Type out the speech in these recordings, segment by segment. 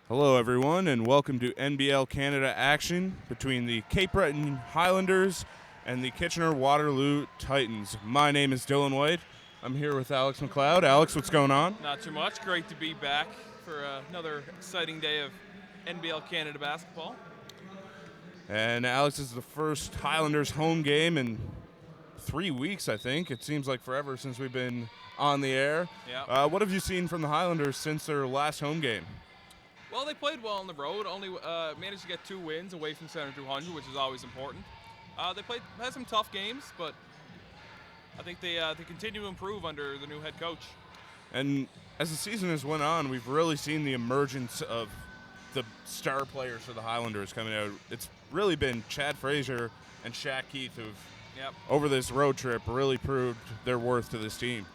Hello, everyone, and welcome to NBL Canada action between the Cape Breton Highlanders and the Kitchener-Waterloo Titans. My name is Dylan White. I'm here with Alex McLeod. Alex, what's going on? Not too much. Great to be back for another exciting day of NBL Canada basketball. And Alex, this is the first Highlanders home game in 3 weeks, I think. It seems like forever since we've been on the air. Yeah. What have you seen from the Highlanders since their last home game? Well, they played well on the road. Only managed to get 2 wins away from Center 200, which is always important. They had some tough games, but I think they continue to improve under the new head coach. And as the season has went on, we've really seen the emergence of the star players for the Highlanders coming out. It's really been Chad Frazier and Shaq Keith who've, over this road trip, really proved their worth to this team.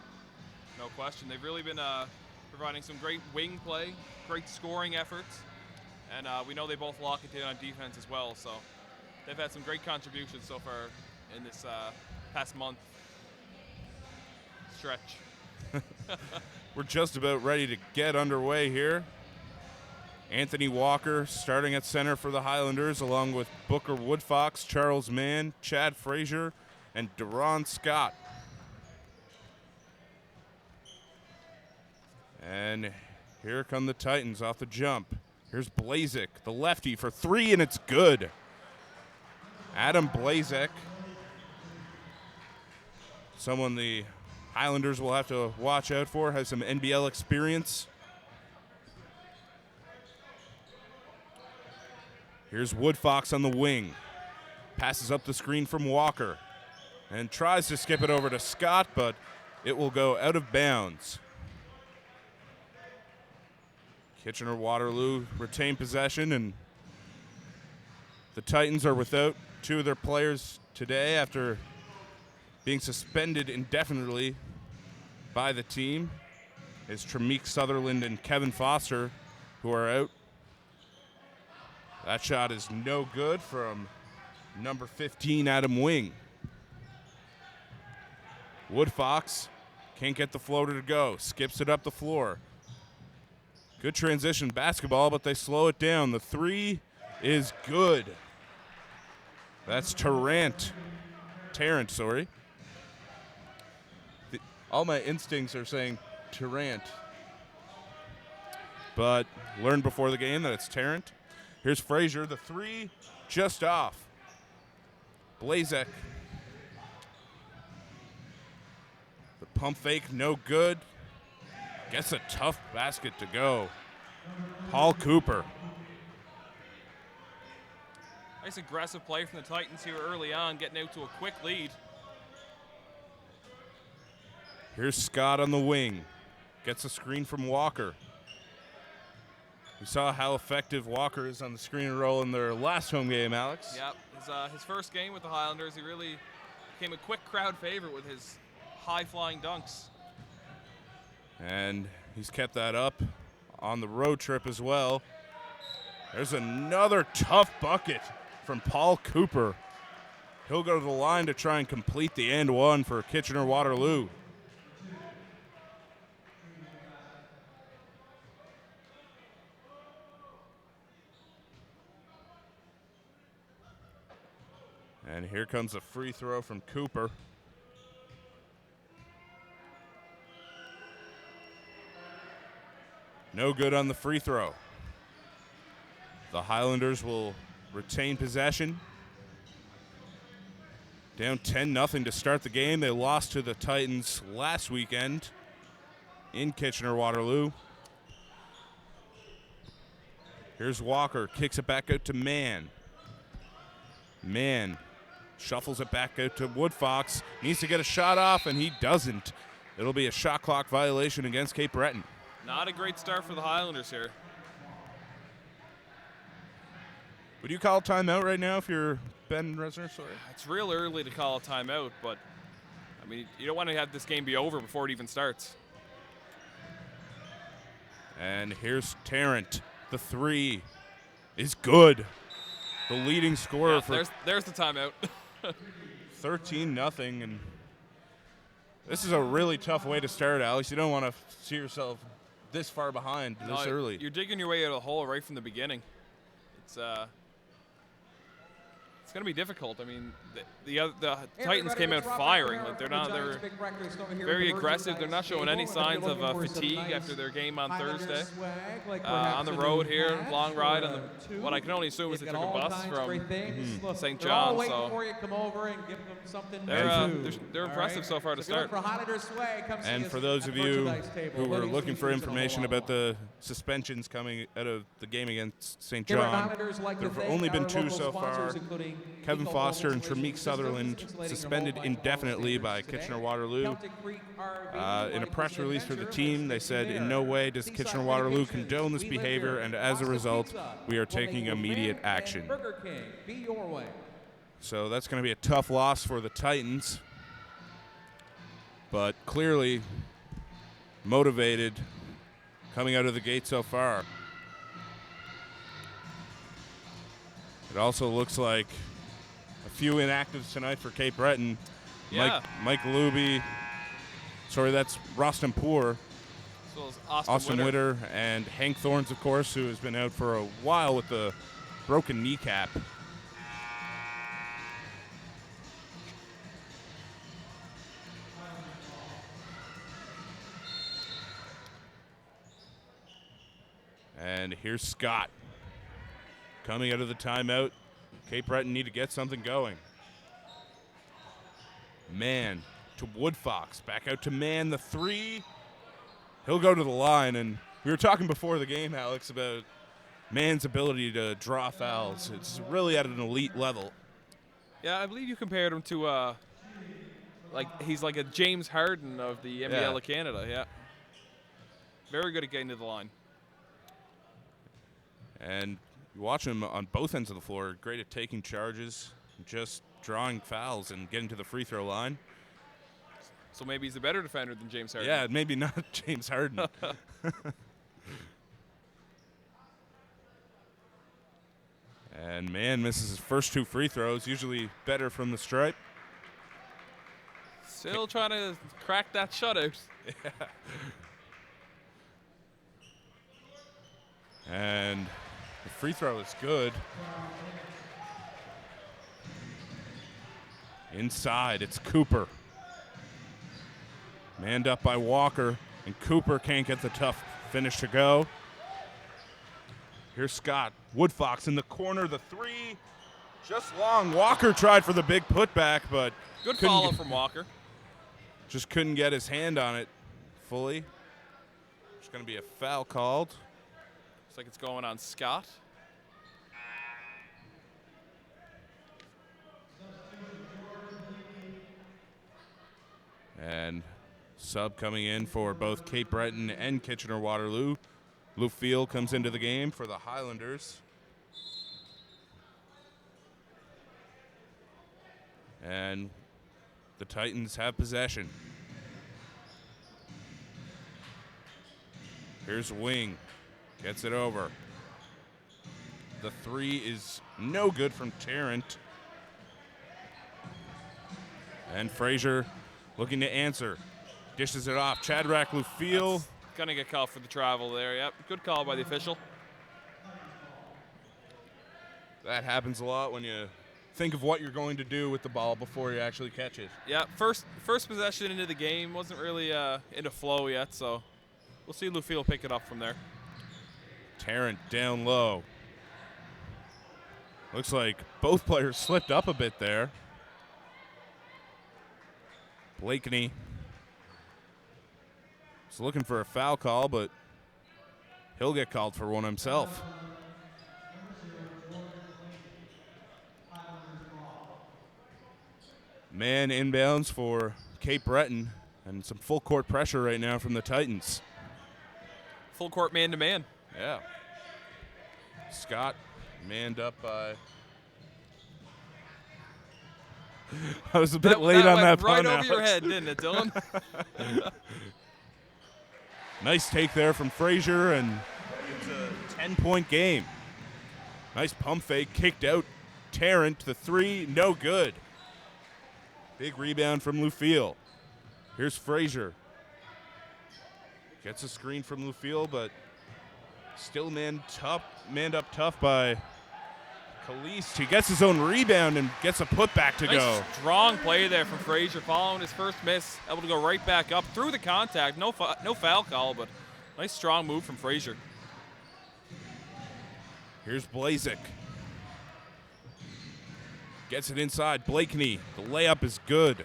No question. They've really been providing some great wing play, great scoring efforts, and we know they both lock it in on defense as well. So they've had some great contributions so far in this past month stretch. We're just about ready to get underway here. Anthony Walker starting at center for the Highlanders, along with Booker Woodfox, Charles Mann, Chad Frazier, and Deron Scott. And here come the Titans off the jump. Here's Blazek, the lefty, for three, and it's good. Adam Blazek, someone the Highlanders will have to watch out for, has some NBL experience. Here's Woodfox on the wing. Passes up the screen from Walker and tries to skip it over to Scott, but it will go out of bounds. Kitchener-Waterloo retain possession, and the Titans are without 2 of their players today after being suspended indefinitely by the team. Is Tremeek Sutherland and Kevin Foster, who are out. That shot is no good from number 15, Adam Wing. Woodfox can't get the floater to go. Skips it up the floor. Good transition basketball, but they slow it down. The three is good. That's Tarrant, sorry. All my instincts are saying Tarrant, but learned before the game that it's Tarrant. Here's Frazier, the three just off. Blazek. The pump fake, no good. Gets a tough basket to go. Paul Cooper. Nice aggressive play from the Titans here early on, getting out to a quick lead. Here's Scott on the wing. Gets a screen from Walker. We saw how effective Walker is on the screen and roll in their last home game, Alex. Yep, his first game with the Highlanders, he really became a quick crowd favorite with his high-flying dunks. And he's kept that up on the road trip as well. There's another tough bucket from Paul Cooper. He'll go to the line to try and complete the and one for Kitchener-Waterloo. And here comes a free throw from Cooper. No good on the free throw. The Highlanders will retain possession. Down 10-0 to start the game. They lost to the Titans last weekend in Kitchener-Waterloo. Here's Walker. Kicks it back out to Mann. Mann shuffles it back out to Woodfox. Needs to get a shot off, and he doesn't. It'll be a shot clock violation against Cape Breton. Not a great start for the Highlanders here. Would you call a timeout right now if you're Ben Resner? Sorry. It's real early to call a timeout, but, I mean, you don't want to have this game be over before it even starts. And here's Tarrant. The three is good. The leading scorer for there's the timeout. 13-0, and this is a really tough way to start, Alex. You don't want to see yourself this far behind this No, early. You're digging your way out of the hole right from the beginning. It's going to be difficult. I mean, the Titans came out firing. Like they're very aggressive. They're not showing any signs of fatigue after their game on Thursday. On the road here, long ride on what I can only assume is they took a bus from St. John. So they're impressive so far to start. And for those of you who were looking for information about the suspensions coming out of the game against St. John, there have only been 2 so far. Kevin Foster and Tremeke Sutherland suspended indefinitely by Kitchener-Waterloo. In a press release for the team, they said, in no way does Kitchener-Waterloo condone this behavior, and as a result, we are taking immediate action. So that's going to be a tough loss for the Titans, but clearly motivated coming out of the gate so far. It also looks like a few inactives tonight for Cape Breton. Yeah. Mike Luby. Sorry, that's Rostam Poor. As well as Austin Witter and Hank Thorns, of course, who has been out for a while with the broken kneecap. And here's Scott coming out of the timeout. Cape Breton need to get something going. Man to Woodfox. Back out to Man, the 3. He'll go to the line. And we were talking before the game, Alex, about Man's ability to draw fouls. It's really at an elite level. Yeah, I believe you compared him to, he's like a James Harden of the NBL of Canada, yeah. Very good at getting to the line. And you watch him on both ends of the floor, great at taking charges, just drawing fouls and getting to the free throw line. So maybe he's a better defender than James Harden. Yeah, maybe not James Harden. And Man misses his first 2 free throws, usually better from the stripe. Still trying to crack that shutout. Yeah. And the free throw is good. Inside, it's Cooper. Manned up by Walker, and Cooper can't get the tough finish to go. Here's Scott. Woodfox in the corner, the 3. Just long. Walker tried for the big putback, but good follow from Walker. Just couldn't get his hand on it fully. There's going to be a foul called. Looks like it's going on Scott. And sub coming in for both Cape Breton and Kitchener-Waterloo. Lou Field comes into the game for the Highlanders. And the Titans have possession. Here's Wing. Gets it over. The 3 is no good from Tarrant. And Frazier looking to answer. Dishes it off. Shadrach Lufiel. Going to get called for the travel there. Yep, good call by the official. That happens a lot when you think of what you're going to do with the ball before you actually catch it. Yeah, first possession into the game. Wasn't really into flow yet, so we'll see Lufiel pick it up from there. Tarrant down low. Looks like both players slipped up a bit there. Blakeney is looking for a foul call, but he'll get called for one himself. Man inbounds for Cape Breton, and some full court pressure right now from the Titans. Full court man-to-man. Yeah. Scott manned up by... I was a bit late on that right pun, over Alex. your head, didn't it, Dylan? Nice take there from Frazier, and it's a 10-point game. Nice pump fake, kicked out. Tarrant, the 3, no good. Big rebound from Lufiel. Here's Frazier. Gets a screen from Lufiel, but still manned up tough by Kalist. He gets his own rebound and gets a putback to go. Strong play there from Frazier, following his first miss, able to go right back up through the contact. No foul call, but nice strong move from Frazier. Here's Blazek. Gets it inside. Blakeney. The layup is good.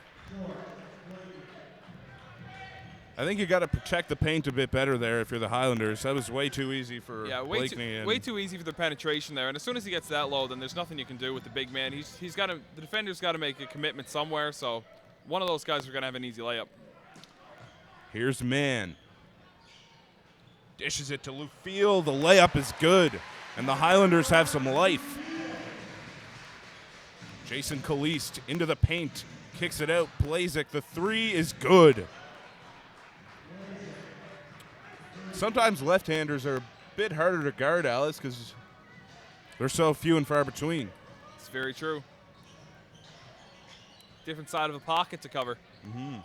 I think you got to protect the paint a bit better there if you're the Highlanders. That was way too easy for Blakeney. Way too easy for the penetration there. And as soon as he gets that low, then there's nothing you can do with the big man. The defender's got to make a commitment somewhere. So one of those guys are going to have an easy layup. Here's Mann. Dishes it to Lufiel. The layup is good. And the Highlanders have some life. Jason Kalist into the paint. Kicks it out. Blazek. The three is good. Sometimes left-handers are a bit harder to guard, Alex, because they're so few and far between. It's very true. Different side of the pocket to cover. Mm-hmm.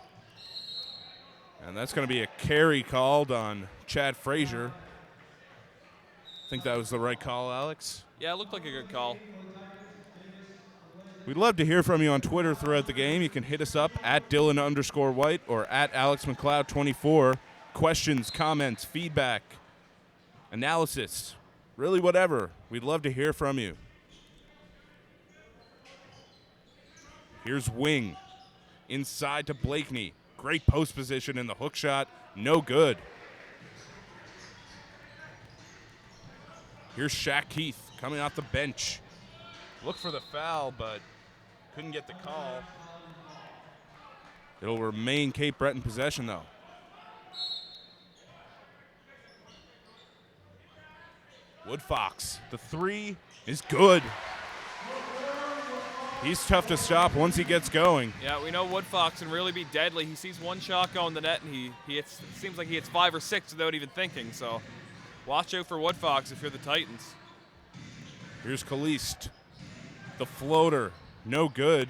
And that's going to be a carry called on Chad Frazier. I think that was the right call, Alex. Yeah, it looked like a good call. We'd love to hear from you on Twitter throughout the game. You can hit us up at Dylan_White or at AlexMcLeod24. Questions, comments, feedback, analysis, really whatever. We'd love to hear from you. Here's Wing. Inside to Blakeney. Great post position in the hook shot. No good. Here's Shaq Keith coming off the bench. Looked for the foul, but couldn't get the call. It'll remain Cape Breton possession, though. Woodfox, the three is good. He's tough to stop once he gets going. Yeah, we know Woodfox can really be deadly. He sees one shot go in the net, and he hits, it seems like he hits 5 or 6 without even thinking. So watch out for Woodfox if you're the Titans. Here's Kalist. The floater, no good.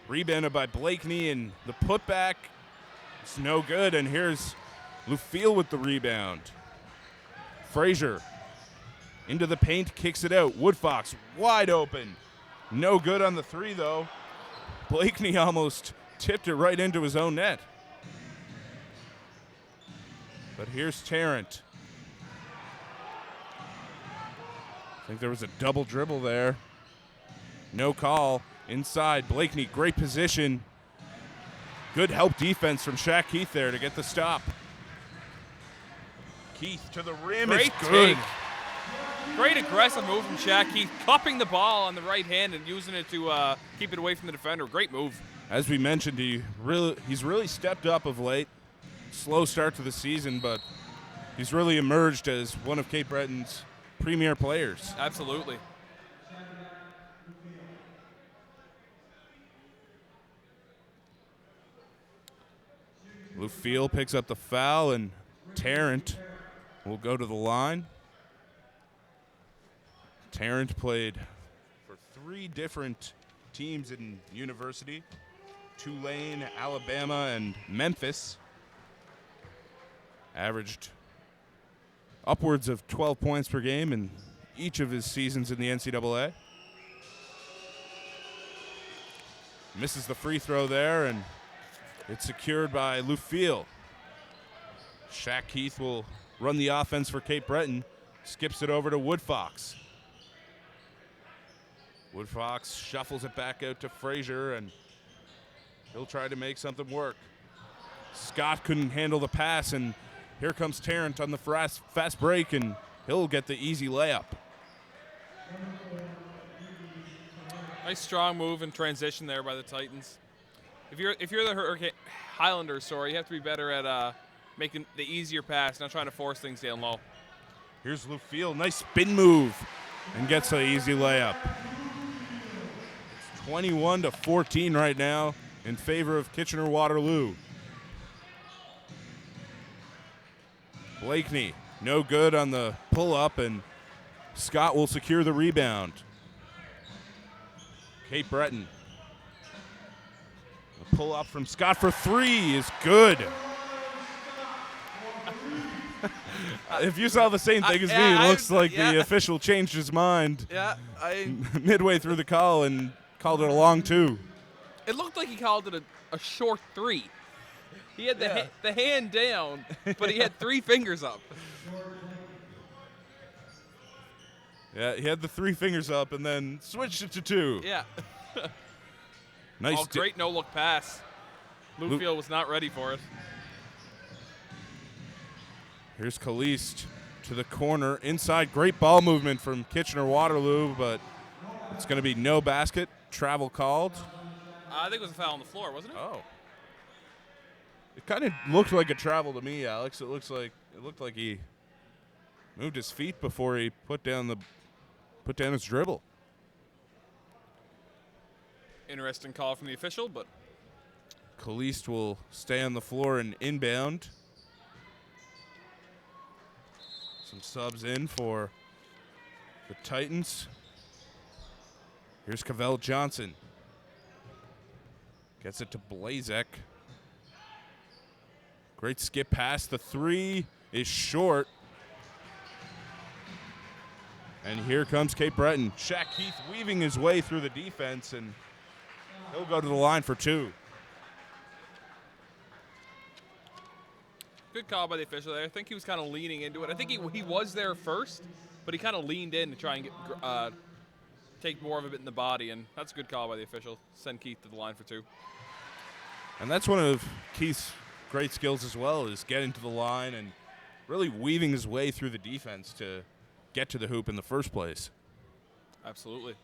Rebounded by Blakeney, and the putback, it's no good. And here's Lufiel with the rebound. Frazier. Into the paint, kicks it out. Woodfox wide open. No good on the three, though. Blakeney almost tipped it right into his own net. But here's Tarrant. I think there was a double dribble there. No call. Inside, Blakeney, great position. Good help defense from Shaq Keith there to get the stop. Keith to the rim. Great is good. take. Great aggressive move from Shaq Keith, cupping the ball on the right hand and using it to keep it away from the defender. Great move. As we mentioned, he's really stepped up of late. Slow start to the season, but he's really emerged as one of Cape Breton's premier players. Absolutely. Lufiel picks up the foul, and Tarrant will go to the line. Tarrant played for 3 different teams in university: Tulane, Alabama, and Memphis. Averaged upwards of 12 points per game in each of his seasons in the NCAA. Misses the free throw there, and it's secured by Lufiel. Shaq Keith will run the offense for Cape Breton. Skips it over to Woodfox. Woodfox shuffles it back out to Frazier, and he'll try to make something work. Scott couldn't handle the pass, and here comes Tarrant on the fast break, and he'll get the easy layup. Nice strong move in transition there by the Titans. If you're the Highlanders, you have to be better at making the easier pass, not trying to force things down low. Here's Lufiel, nice spin move, and gets the easy layup. 21-14 right now in favor of Kitchener-Waterloo. Blakeney, no good on the pull-up, and Scott will secure the rebound. Cape Breton. The pull-up from Scott for 3 is good. If you saw the same thing as me, it looks like the official changed his mind Yeah, midway through the call and called it a long 2. It looked like he called it a short 3. He had the hand down, but he had 3 fingers up. Yeah, he had the 3 fingers up and then switched it to 2. Yeah. Nice. Great no-look pass. Lufield was not ready for it. Here's Kalist to the corner. Inside, great ball movement from Kitchener-Waterloo, but it's going to be no basket. Travel called. I think it was a foul on the floor, wasn't it? Oh. It kind of looked like a travel to me, Alex. It looked like he moved his feet before he put down his dribble. Interesting call from the official, but Kalist will stay on the floor and inbound. Some subs in for the Titans. Here's Cavell Johnson. Gets it to Blazek. Great skip pass. The 3 is short. And here comes Cape Breton. Shaq Keith weaving his way through the defense, and he'll go to the line for 2. good call by the official there. I think he was kind of leaning into it. I think he was there first, but he kind of leaned in to try and take more of a bit in the body, and that's a good call by the official. Send Keith to the line for 2. And that's one of Keith's great skills as well, is getting to the line and really weaving his way through the defense to get to the hoop in the first place. Absolutely.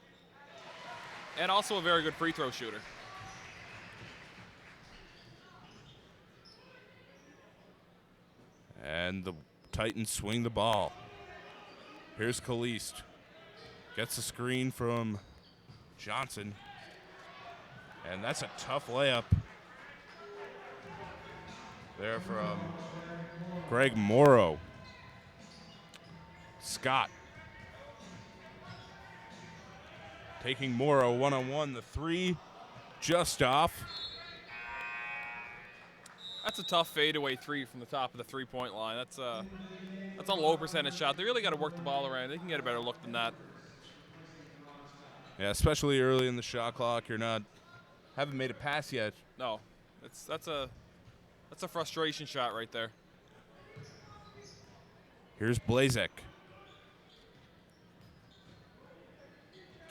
And also a very good free throw shooter. And the Titans swing the ball. Here's Kalist. Gets the screen from Johnson. And that's a tough layup there from Greg Morrow. Scott taking Morrow one-on-one. The 3 just off. That's a tough fadeaway 3 from the top of the three-point line. That's a low percentage shot. They really got to work the ball around. They can get a better look than that. Yeah, especially early in the shot clock. Haven't made a pass yet. No, that's a frustration shot right there. Here's Blazek.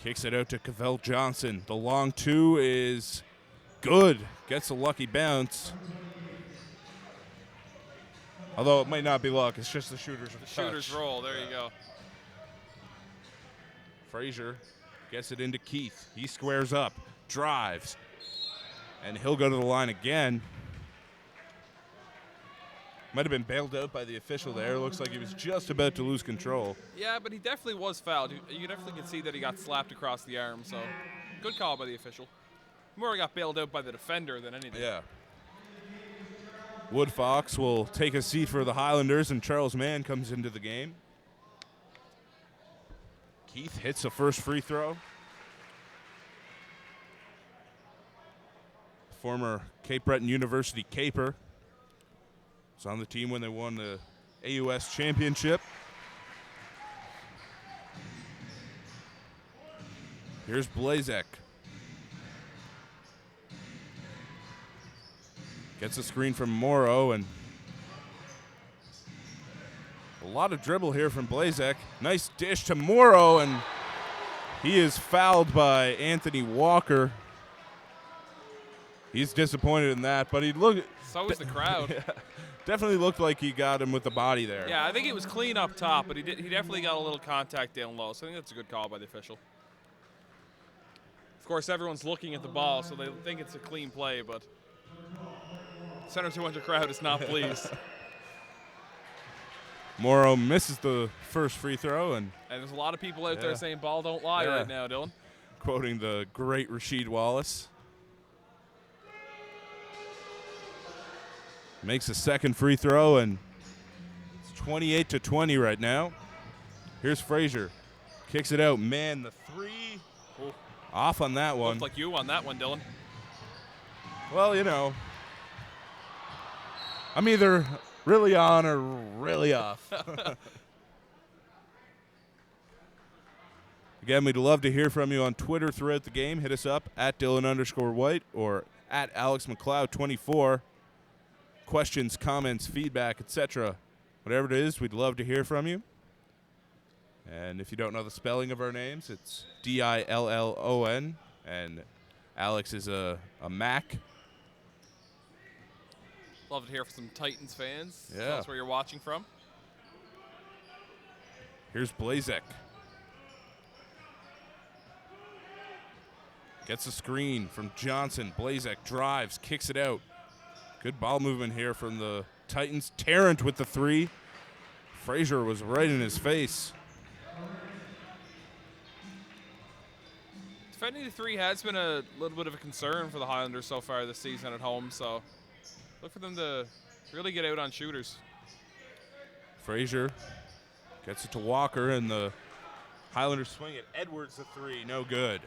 Kicks it out to Cavell Johnson. The long 2 is good. Gets a lucky bounce. Although it might not be luck, it's just the shooter's shooter's roll. There you go. Frazier gets it into Keith. He squares up, drives, and he'll go to the line again. Might have been bailed out by the official there. Looks like he was just about to lose control. Yeah, but he definitely was fouled. You definitely can see that he got slapped across the arm, so good call by the official. More got bailed out by the defender than anything. Yeah. Wood Fox will take a seat for the Highlanders, and Charles Mann comes into the game. Keith hits the first free throw. Former Cape Breton University Caper was on the team when they won the AUS championship. Here's Blazek. Gets a screen from Morrow, and a lot of dribble here from Blazek. Nice dish to Morrow, and he is fouled by Anthony Walker. He's disappointed in that, but so was the crowd. Yeah, definitely looked like he got him with the body there. Yeah, I think it was clean up top, but he definitely got a little contact down low, so I think that's a good call by the official. Of course, everyone's looking at the ball, so they think it's a clean play, but Center 200 crowd is not pleased. Morrow misses the first free throw. And there's a lot of people out there saying ball don't lie right now, Dylan. Quoting the great Rasheed Wallace. Makes a second free throw, and it's 28-20 right now. Here's Frazier. Kicks it out. Man, the 3 off on that one. Looked like you on that one, Dylan. Well, you know, I'm either really on or really off. Again, we'd love to hear from you on Twitter throughout the game. Hit us up at Dylan_White or at AlexMcLeod24. Questions, comments, feedback, etc. Whatever it is, we'd love to hear from you. And if you don't know the spelling of our names, it's Dillon, and Alex is a Mac. Love to hear from some Titans fans. Yeah. Tell us where you're watching from. Here's Blazek. Gets a screen from Johnson. Blazek drives, kicks it out. Good ball movement here from the Titans. Tarrant with the three. Frazier was right in his face. Defending the three has been a little bit of a concern for the Highlanders so far this season at home, so look for them to really get out on shooters. Frazier gets it to Walker, and the Highlanders swing it. Edwards the three, no good.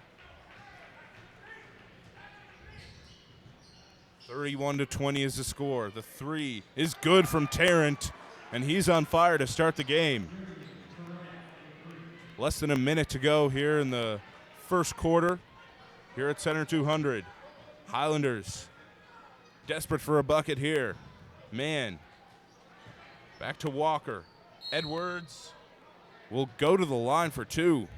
31-20 is the score. The three is good from Tarrant, and he's on fire to start the game. Less than a minute to go here in the first quarter here at Center 200. Highlanders desperate for a bucket here. Man, back to Walker. Edwards will go to the line for two.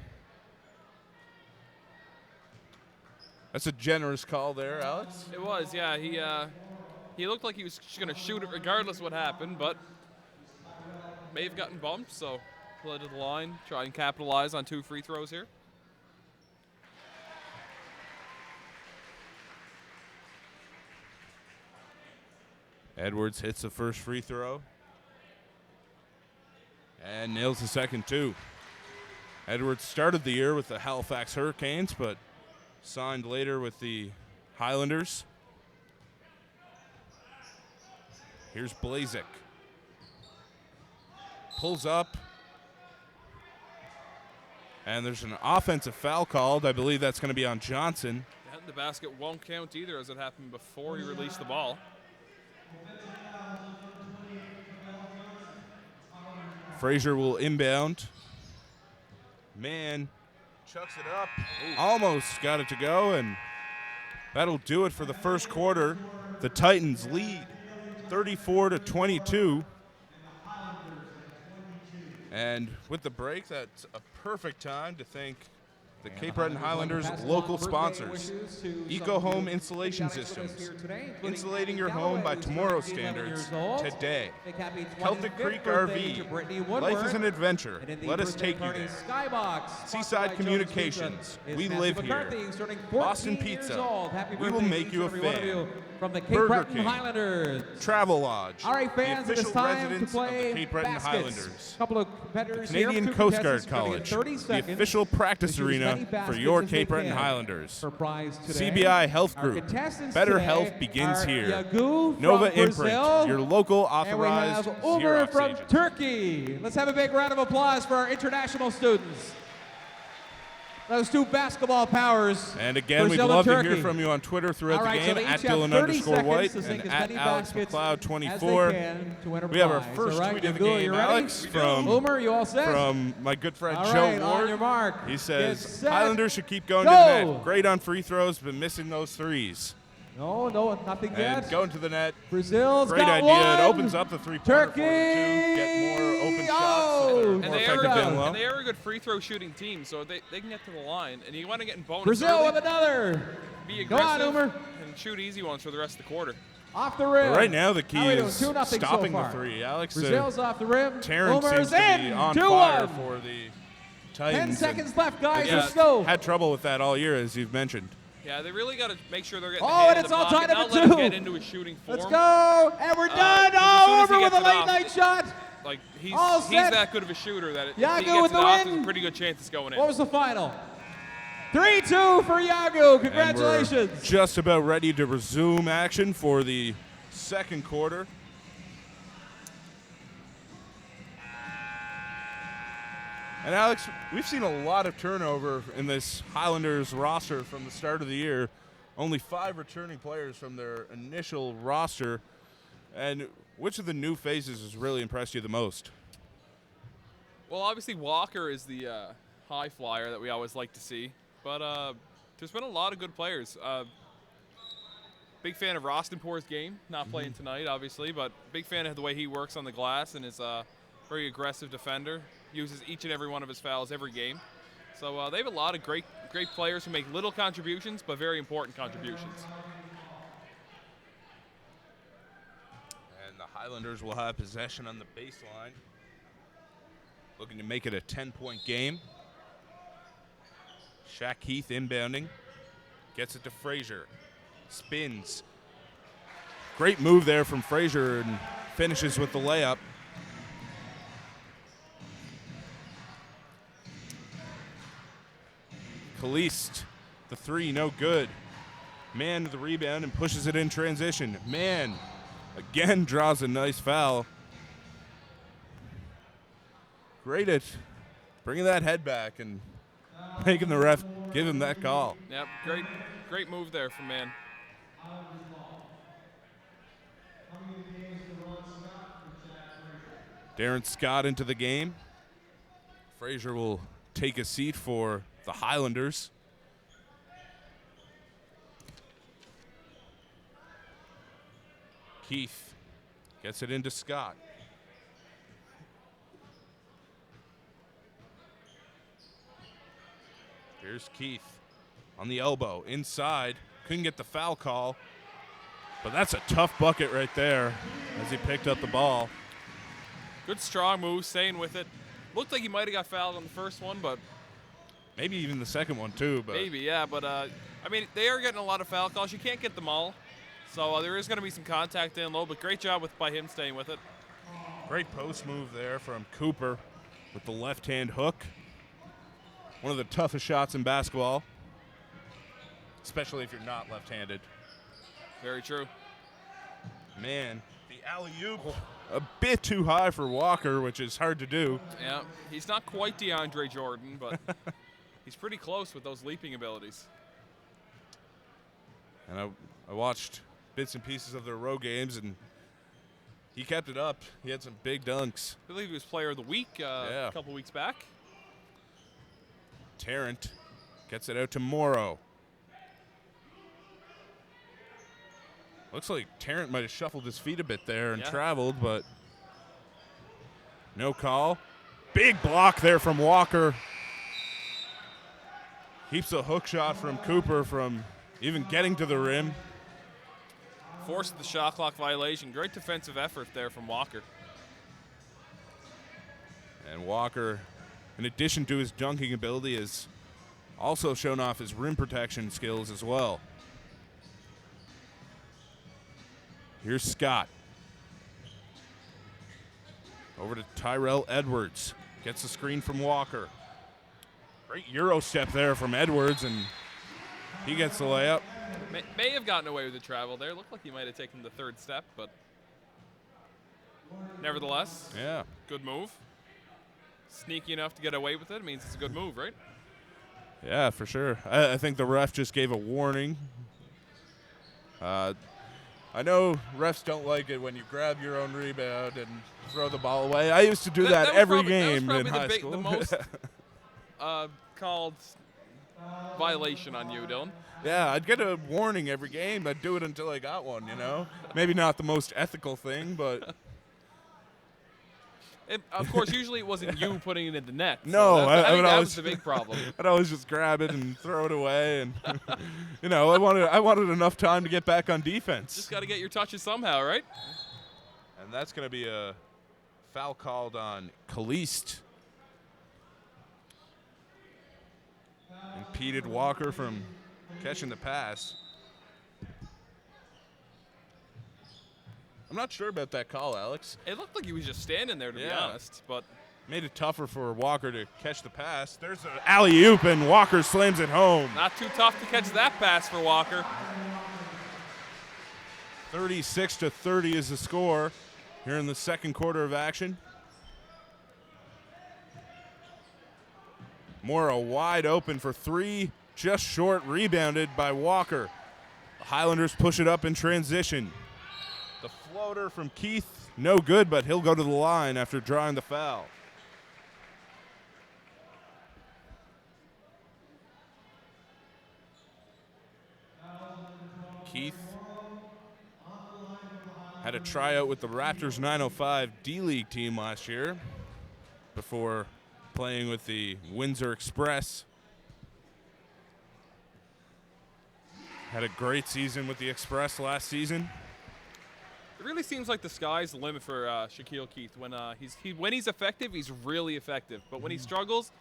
That's a generous call there, Alex. It was, yeah. He looked like he was just going to shoot it regardless of what happened, but may have gotten bumped, so led to the line. Try and capitalize on 2 free throws here. Edwards hits the first free throw and nails the second too. Edwards started the year with the Halifax Hurricanes, but signed later with the Highlanders. Here's Blazek. Pulls up. And there's an offensive foul called. I believe that's going to be on Johnson. And the basket won't count either, as it happened before he released the ball. Frazier will inbound. Man chucks it up. Almost got it to go, and that'll do it for the first quarter. The Titans lead 34-22. And with the break, that's a perfect time to thank the Cape Breton Highlanders local sponsors. Eco Home Insulation Systems. Insulating your home by tomorrow's standards today. Celtic Creek RV. Life is an adventure. Let us take you there. Seaside Communications. We live here. Boston Pizza. We will make you a fan. From the Cape Burger Breton King. Highlanders. Travelodge. All right, fans, the it is official time to residence play of the Cape Breton baskets. Highlanders. A couple of competitors Canadian here. Coast Guard College, the official practice arena for your Cape Breton Highlanders. For prize today. CBI Health Our Group. contestants Better today health begins are here. Yagu Nova from Brazil, Imprint, your local and we authorized have Umar Xerox from agent. Turkey. Let's have a big round of applause for our international students. Those two basketball powers. And again, Brazil we'd love and to hear Turkey. from you on Twitter throughout All right, the so game they at each have 30 seconds Dylan_White to sink and as at many baskets as they AlexMcLeod24. can to win a We have our prize. first All right, tweet of the Yagu, game, you ready? Alex, from Umar, you all set? from my good friend All Joe right, on Ward. your mark. He Get says, set. Highlanders should keep going Go. to the net. Great on free throws, but missing those threes. No, nothing And yet. going to the net. Brazil's Great got idea. one. It opens up the three-pointer Turkey. for them to get more open shots. Oh. That are And more they effective are- down low. And they are a good free throw shooting team, so they can get to the line. And you want to get in bonus Brazil early, with another. be Go on, aggressive, Umar. and shoot easy ones for the rest of the quarter. Off the rim. But right now, the key How are we doing? is 2-0 stopping so the far. three. Alex, Brazil's off the rim. Terrence Umar's seems to in. be on 2-1. fire for the 10 Titans. seconds left, guys. Yeah, Let's go. had trouble with that all year, as you've mentioned. Yeah, they really got to make sure they're getting Oh, the hand and in it's the all pocket, tied up not at let him 2. get into his shooting form. Let's go. And we're done. 'cause as soon Oh, as he Umar gets with a it late off- night shot. Like he's All set. that good of a shooter that if he Yagu gets with it the off, win. there's a pretty good chance it's going in. What was the final? 3-2 for Yagu. And Congratulations. we're just about ready to resume action for the second quarter. And Alex, we've seen a lot of turnover in this Highlanders roster from the start of the year. Only 5 returning players from their initial roster. And Which of the new faces has really impressed you the most? Well, obviously Walker is the high flyer that we always like to see, but there's been a lot of good players. Big fan of Rostenpour's game, not playing tonight, obviously, but big fan of the way he works on the glass and is a very aggressive defender. Uses each and every one of his fouls every game. So they have a lot of great players who make little contributions, but very important contributions. And the Highlanders will have possession on the baseline. Looking to make it a 10-point game. Shaq Heath inbounding. Gets it to Frazier. Spins. Great move there from Frazier and finishes with the layup. Kalist, the three, no good. Mann to the rebound and pushes it in transition. Mann again draws a nice foul. Great at bringing that head back and making the ref give him that call. Yep, great move there from Mann. Darren Scott into the game. Frazier will take a seat for the Highlanders. Keith gets it into Scott. Here's Keith on the elbow, inside. Couldn't get the foul call, but that's a tough bucket right there as he picked up the ball. Good strong move, staying with it. Looked like he might have got fouled on the first one, but maybe even the second one too. But maybe, yeah. But I mean, they are getting a lot of foul calls. You can't get them all, so there is going to be some contact in low. But great job by him staying with it. Great post move there from Cooper with the left-hand hook. One of the toughest shots in basketball, especially if you're not left-handed. Very true. Man, the alley-oop a bit too high for Walker, which is hard to do. Yeah, he's not quite DeAndre Jordan, but he's pretty close with those leaping abilities. And I watched bits and pieces of their road games, and he kept it up. He had some big dunks. I believe he was Player of the Week a couple weeks back. Tarrant gets it out to Morrow. Looks like Tarrant might have shuffled his feet a bit there and traveled, but no call. Big block there from Walker. Keeps a hook shot from Cooper from even getting to the rim. Forced the shot clock violation. Great defensive effort there from Walker. And Walker, in addition to his dunking ability, has also shown off his rim protection skills as well. Here's Scott. Over to Tyrell Edwards. Gets the screen from Walker. Great Euro step there from Edwards, and he gets the layup. May have gotten away with the travel there. Looked like he might have taken the third step, but nevertheless, good move. Sneaky enough to get away with it. It means it's a good move, right? Yeah, for sure. I think the ref just gave a warning. I know refs don't like it when you grab your own rebound and throw the ball away. I used to do that every game in high school. The most called violation on you, Dylan. Yeah, I'd get a warning every game. I'd do it until I got one, you know? Maybe not the most ethical thing, but... Of course, usually it wasn't you putting it in the net. No, so I think that was the big problem. I'd always just grab it and throw it away, and you know, I wanted enough time to get back on defense. Just got to get your touches somehow, right? And that's going to be a foul called on Kalist. Impeded Walker from catching the pass. I'm not sure about that call, Alex. It looked like he was just standing there, to be honest, but made it tougher for Walker to catch the pass. There's an alley-oop, and Walker slams it home. Not too tough to catch that pass for Walker. 36-30 is the score here in the second quarter of action. Morrow wide open for three, just short, rebounded by Walker. The Highlanders push it up in transition. The floater from Keith, no good, but he'll go to the line after drawing the foul. Keith had a tryout with the Raptors 905 D-League team last year before playing with the Windsor Express. Had a great season with the Express last season. It really seems like the sky's the limit for Shaquille Keith. When he's effective, he's really effective. But when he struggles,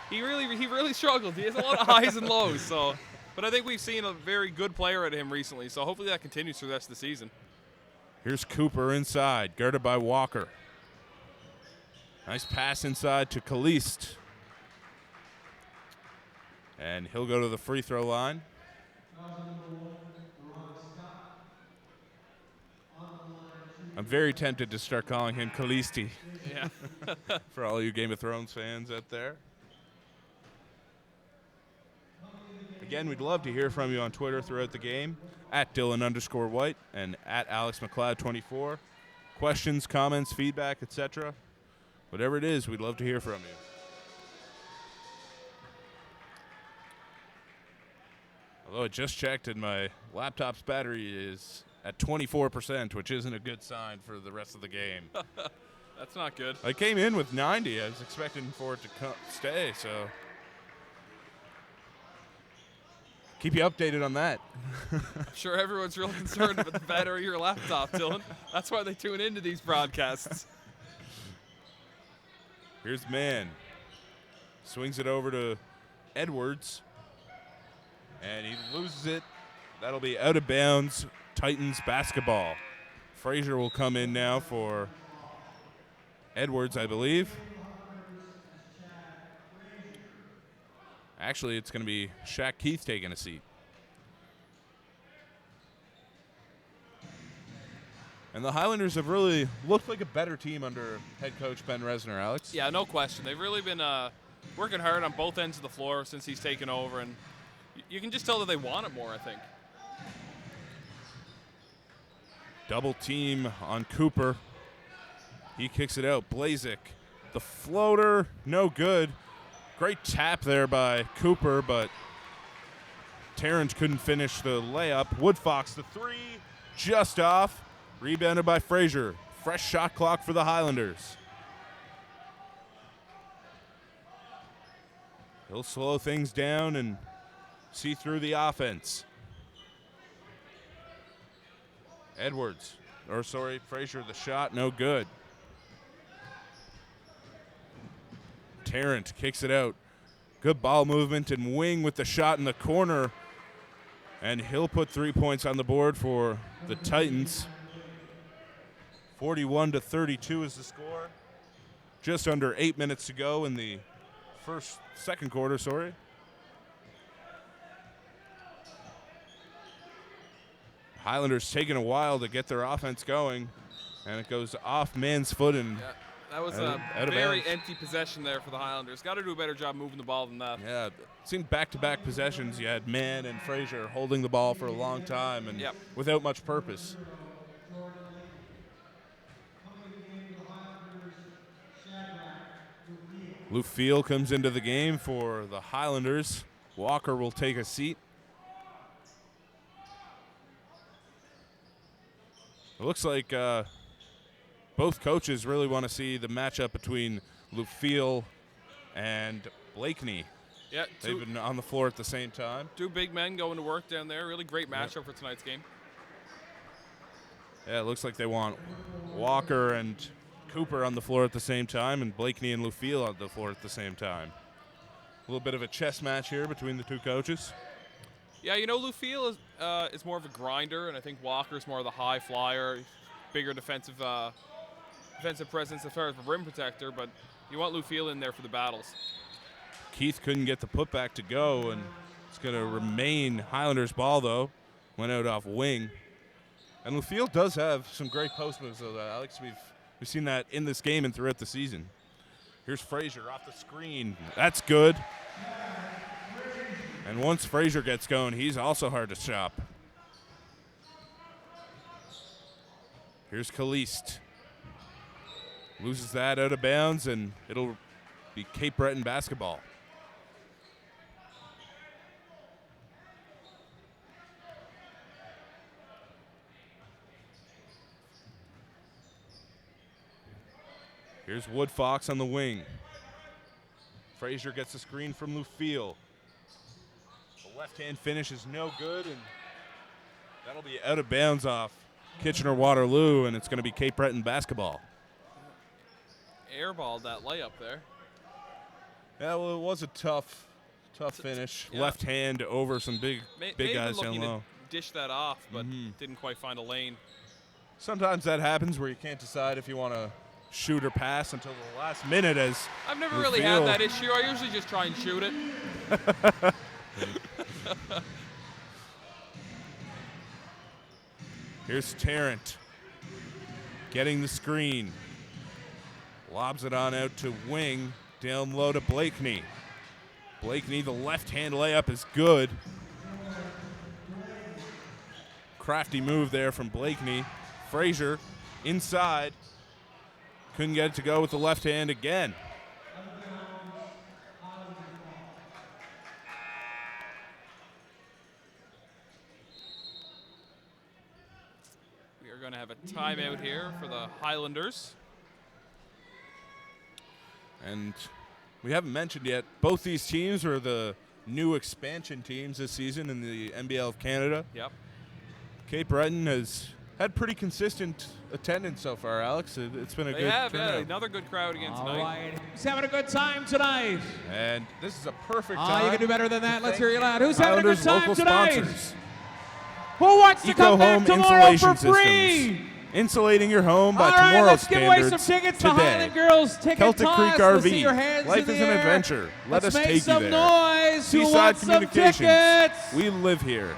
he really struggles. He has a lot of highs and lows. But I think we've seen a very good player at him recently. So hopefully that continues through the rest of the season. Here's Cooper inside, guarded by Walker. Nice pass inside to Kalist. And he'll go to the free throw line. I'm very tempted to start calling him Kalisti. Yeah. For all you Game of Thrones fans out there. Again, we'd love to hear from you on Twitter throughout the game, at Dylan_White and at AlexMcLeod24. Questions, comments, feedback, etc. Whatever it is, we'd love to hear from you. Although I just checked and my laptop's battery is at 24%, which isn't a good sign for the rest of the game. That's not good. I came in with 90. I was expecting for it to stay, so keep you updated on that. I'm sure everyone's real concerned about the battery of your laptop, Dylan. That's why they tune into these broadcasts. Here's Mann. Swings it over to Edwards. And he loses it. That'll be out of bounds. Titans basketball. Frazier will come in now for Edwards, I believe. Actually, it's going to be Shaq Keith taking a seat. And the Highlanders have really looked like a better team under head coach Ben Resner, Alex. Yeah, no question. They've really been working hard on both ends of the floor since he's taken over, and you can just tell that they want it more, I think. Double team on Cooper. He kicks it out. Blazik, the floater, no good. Great tap there by Cooper, but Tarrant couldn't finish the layup. Woodfox, the three, just off. Rebounded by Frazier. Fresh shot clock for the Highlanders. He'll slow things down and see through the offense. Frazier, the shot, no good. Tarrant kicks it out. Good ball movement and Wing with the shot in the corner. And he'll put 3 points on the board for the Titans. 41-32 is the score. Just under 8 minutes to go in the second quarter. Highlanders taking a while to get their offense going, and it goes off Mann's foot and that was a very empty possession there for the Highlanders. Got to do a better job moving the ball than that. Yeah, it seemed back-to-back possessions. You had Mann and Frazier holding the ball for a long time and without much purpose. Lufiel comes into the game for the Highlanders. Walker will take a seat. It looks like both coaches really want to see the matchup between Lufiel and Blakeney. Yeah, they've been on the floor at the same time. Two big men going to work down there. Really great matchup for tonight's game. Yeah, it looks like they want Walker and Cooper on the floor at the same time and Blakeney and Lufiel on the floor at the same time. A little bit of a chess match here between the two coaches. Yeah, Lufiel is more of a grinder, and I think Walker's more of the high flyer, bigger defensive presence as far as a rim protector, but you want Lufiel in there for the battles. Keith couldn't get the putback to go, and it's going to remain Highlanders ball, though. Went out off Wing. And Lufiel does have some great post moves, though, Alex. We've seen that in this game and throughout the season. Here's Frazier off the screen. That's good. And once Frazier gets going, he's also hard to stop. Here's Caliste. Loses that out of bounds, and it'll be Cape Breton basketball. Here's Wood Fox on the wing. Frazier gets the screen from Lufiel. The left-hand finish is no good, and that'll be out of bounds off Kitchener-Waterloo, and it's going to be Cape Breton basketball. Airballed that layup there. Yeah, well, it was a tough finish. Yeah. Left hand over some big guys down low. To dish that off, but didn't quite find a lane. Sometimes that happens where you can't decide if you want to shoot or pass until the last minute. As I've never really had that issue. I usually just try and shoot it. Here's Tarrant getting the screen. Lobs it on out to wing, down low to Blakeney. Blakeney, the left-hand layup is good. Crafty move there from Blakeney. Frazier inside. Couldn't get it to go with the left hand again. We are going to have a timeout here for the Highlanders. And we haven't mentioned yet, both these teams are the new expansion teams this season in the NBL of Canada. Yep. Cape Breton has had pretty consistent attendance so far, Alex. It's been a good turnout. Another good crowd again tonight. All right. Who's having a good time tonight? And this is a perfect Oh, time. you can do better than that. Let's hear you loud. Who's Highlanders having a good time local tonight? sponsors. Who wants to come back Home tomorrow Insulation for free? Systems. Insulating your home by All right, tomorrow's let's give away standards some tickets to today. Highland Girls Ticket Celtic Toss. Creek Let's see RV. your hands Life in the is an air. adventure. Let Let's us make take some you there. noise. Who Seaside wants some Communications. tickets? We live here.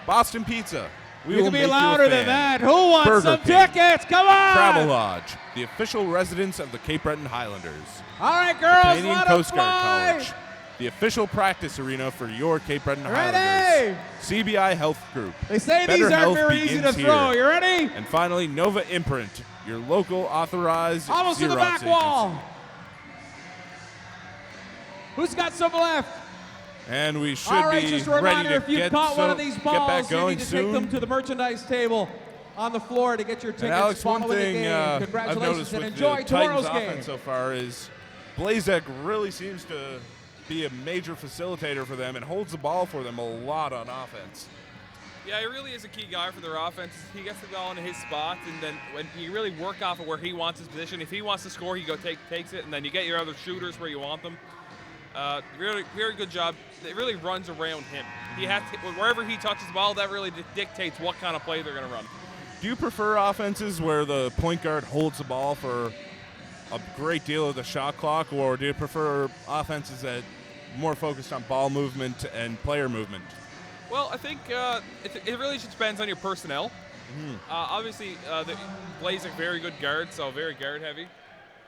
Boston Pizza. We You will can be make louder you a than fan. that. Who wants Burger some King. tickets? Come on. Travel Lodge, the official residence of the Cape Breton Highlanders. All right, girls, Canadian let 'em Coast Guard fly. College, the official practice arena for your Cape Breton Ready? Highlanders. CBI Health Group. They say Better these aren't health very easy to begins throw. here. You ready? And finally, Nova Imprint, your local authorized Almost to the Xerox back agency. wall. Who's got some left? And we should All right, be just a ready reminder, to if you've get, caught one of these get balls, back you going need to soon. take them to the merchandise table on the floor to get your tickets And Alex, one following the thing game. I've Congratulations noticed and with enjoy the Titans tomorrow's game. offense so far is Blazek really seems to be a major facilitator for them and holds the ball for them a lot on offense. Yeah, he really is a key guy for their offense. He gets the ball into his spot, and then when you really work off of where he wants his position, if he wants to score, he takes it, and then you get your other shooters where you want them. Really, very good job. It really runs around him. He has to, wherever he touches the ball, that really dictates what kind of play they're going to run. Do you prefer offenses where the point guard holds the ball for a great deal of the shot clock, or do you prefer offenses that more focused on ball movement and player movement? Well, I think it really just depends on your personnel. Obviously, Blazek, very good guard, so very guard heavy.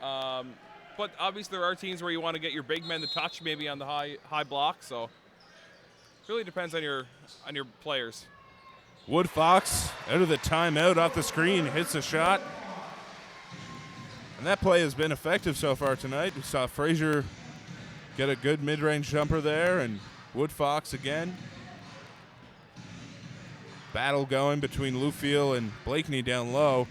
But obviously, there are teams where you want to get your big men to touch, maybe on the high block. So, it really depends on your players. Wood Fox out of the timeout off the screen hits a shot, and that play has been effective so far tonight. We saw Frazier get a good mid-range jumper there, and Wood Fox again. Battle going between Lufiel and Blakeney down low.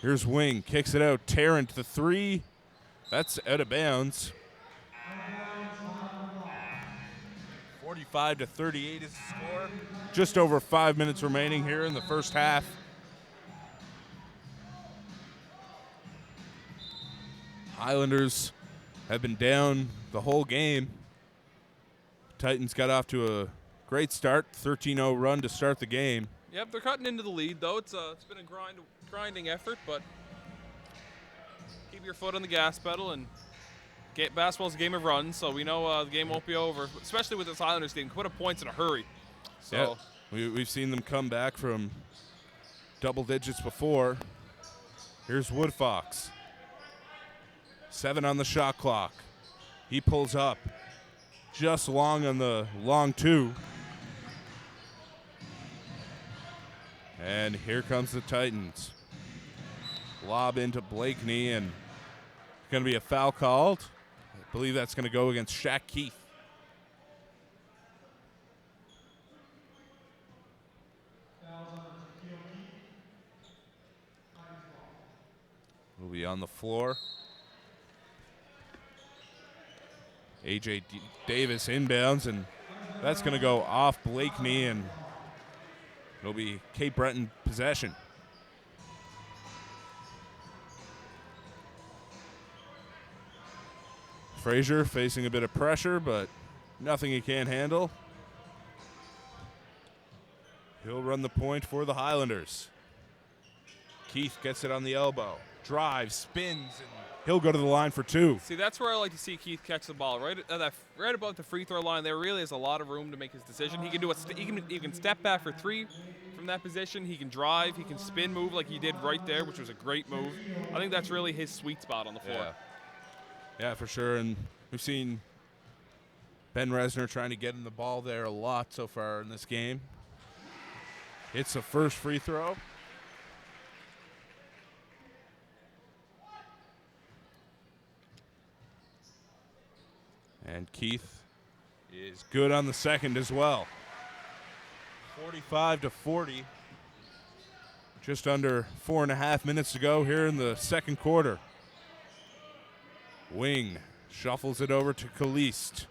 Here's Wing, kicks it out. Tarrant, the three. That's out of bounds. 45-38 is the score. Just over 5 minutes remaining here in the first half. Highlanders have been down the whole game. Titans got off to a great start, 13-0 run to start the game. Yep, they're cutting into the lead, though. It's been a grinding effort, but keep your foot on the gas pedal, and basketball's a game of runs, so we know the game won't be over, especially with this Highlanders team. Put up points in a hurry. So yeah, we've seen them come back from double digits before. Here's Wood Fox. 7 on the shot clock. He pulls up. Just long on the long two. And here comes the Titans. lob into Blakeney, and going to be a foul called. I believe that's going to go against Shaq Keith. Will be on the floor. A.J. Davis inbounds, and that's going to go off Blakeney, and it'll be Cape Breton possession. Frazier facing a bit of pressure, but nothing he can't handle. He'll run the point for the Highlanders. Keith gets it on the elbow, drives, spins, and he'll go to the line for two. See, that's where I like to see Keith catch the ball. Right above the free throw line, there really is a lot of room to make his decision. He can do he can step back for three from that position. He can drive. He can spin move like he did right there, which was a great move. I think that's really his sweet spot on the floor. Yeah, for sure. And we've seen Ben Resner trying to get him the ball there a lot so far in this game. It's the first free throw. And Keith is good on the second as well. 45-40. Just under 4.5 minutes to go here in the second quarter. Wing shuffles it over to Kalist.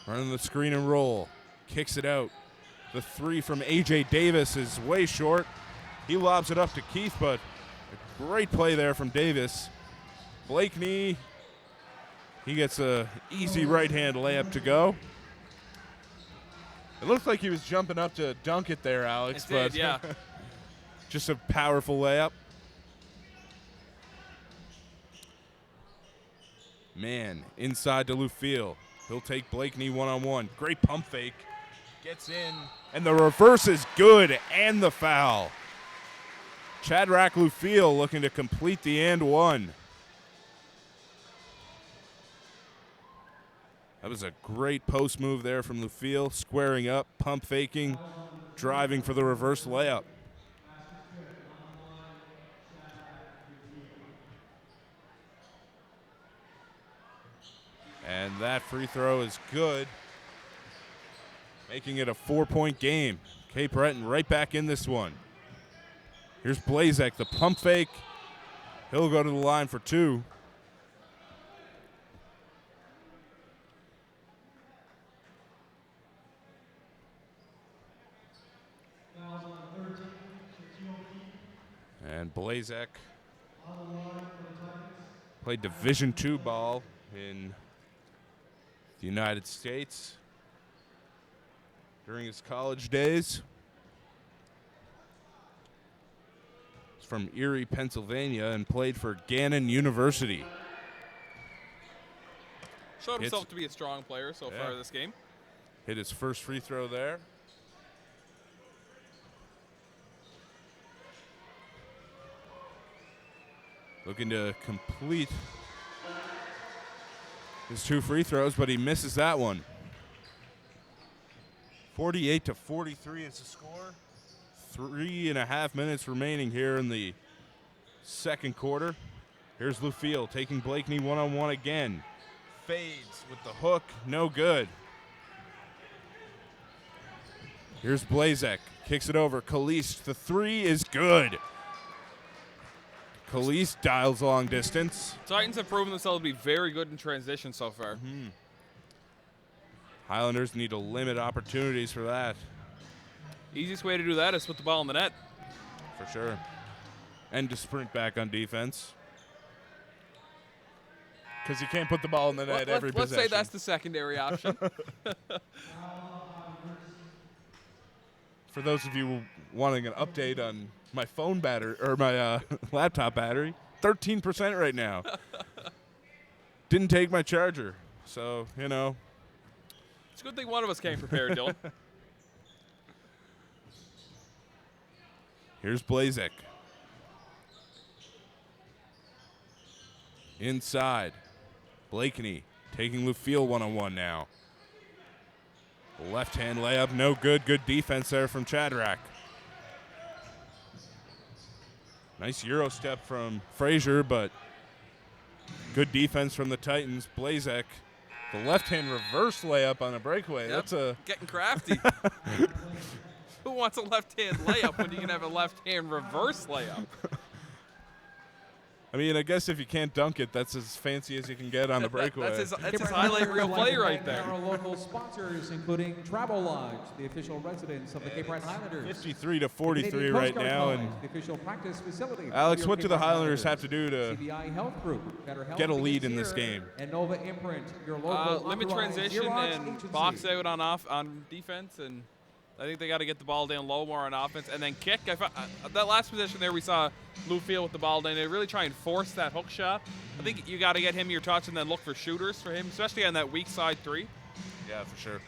Running the screen and roll. Kicks it out. The three from A.J. Davis is way short. He lobs it up to Keith, but a great play there from Davis. Blakeney, he gets a easy right-hand layup to go. It looked like he was jumping up to dunk it there, Alex, but yeah. Just a powerful layup. Man, inside to Lufiel. He'll take Blakeney one-on-one. Great pump fake. Gets in, and the reverse is good, and the foul. Shadrach Lufiel looking to complete the and one. That was a great post move there from Lufiel, squaring up, pump faking, driving for the reverse layup. And that free throw is good, making it a 4-point game. Cape Breton right back in this one. Here's Blazek, the pump fake. He'll go to the line for two. And Blazek played Division II ball in the United States during his college days. He's from Erie, Pennsylvania, and played for Gannon University. Showed himself to be a strong player so far this game. Hit his first free throw there. Looking to complete his two free throws, but he misses that one. 48-43 is the score. 3.5 minutes remaining here in the second quarter. Here's Lufiel taking Blakeney one-on-one again. Fades with the hook, no good. Here's Blazek, kicks it over. Kalist, the three is good. Kalist dials long distance. Titans have proven themselves to be very good in transition so far. Mm-hmm. Highlanders need to limit opportunities for that. Easiest way to do that is put the ball in the net. For sure. And to sprint back on defense. Because you can't put the ball in the net every possession. Let's say that's the secondary option. For those of you wanting an update on my phone battery or my laptop battery, 13% right now. Didn't take my charger, so you know. It's a good thing one of us came prepared, Dylan. Here's Blazek. Inside. Blakeney taking Lufiel one-on-one now. Left-hand layup, no good. Good defense there from Shadrach. Nice Euro step from Frazier, but good defense from the Titans. Blazek, the left-hand reverse layup on a breakaway. Yep. That's Getting crafty. Who wants a left-hand layup when you can have a left-hand reverse layup? I mean, I guess if you can't dunk it, that's as fancy as you can get on the breakaway. That's his highlight reel play right there. Our local sponsors, including Travel Lodge, the official residence of the Cape Breton Highlanders. 53 to 43 Canadian right Coast Guard now. College, And the official practice facility. Alex, for what your do the Cape Breton Highlanders have to do to CBI Health Group, Better Health get a lead begins in this here, game? And Nova Imprint, your local Limit authorized transition Xerox and agency. box out on defense, and I think they got to get the ball down low more on offense, and then kick. That last position there, we saw Lou Field with the ball down. They really try and force that hook shot. I think you got to get him your touch and then look for shooters for him, especially on that weak side three. Yeah, for sure.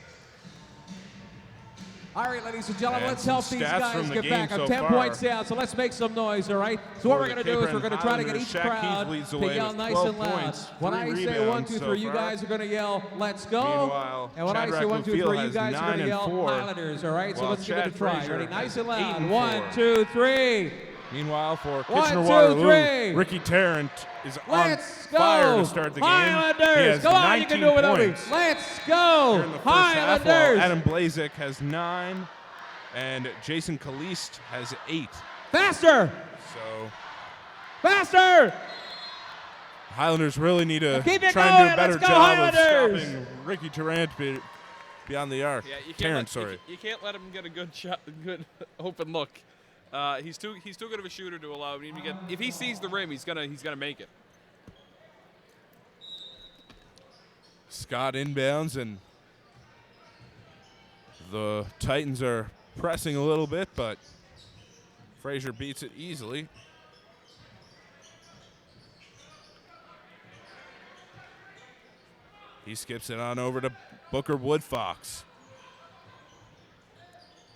All right, ladies and gentlemen, And let's some help these stats guys from the get game back. I'm so 10 far. points down, so let's make some noise, all right? So what For we're the going to do is Cape we're going to try to get Highlanders, each Shaq Keith crowd leads the to way yell with nice 12 and loud. points, When 3 I say 1, rebounds 2, so 3, you far. guys are going to yell, let's go. Meanwhile, And when I say Shadrach 1, 2, Luffield 3, you has guys are going 9 to and yell 4, Highlanders, all right? So while let's give it a Chad try. Frazier Ready? Nice has and 8 loud. and 1, 4. 2, 3. Meanwhile, for 1, 2, Kitchener-Waterloo, 3. Ricky Tarrant is Let's on go. fire to start the game. Highlanders. He has Come on, you 19 can do it without me. points. Let's Here go. in the first half, while Highlanders. Adam Blazek has 9, and Jason Kalist has 8. Faster. So Faster. Highlanders really need to Keep it try and do going. a better Let's go, job Highlanders. of stopping Ricky Tarrant beyond the arc. Yeah, you can't Tarrant, let, sorry. You can't let him get a good shot, good open look. He's too good of a shooter to allow him to get. If he sees the rim, he's gonna make it. Scott inbounds, and the Titans are pressing a little bit, but Frazier beats it easily. He skips it on over to Booker Woodfox.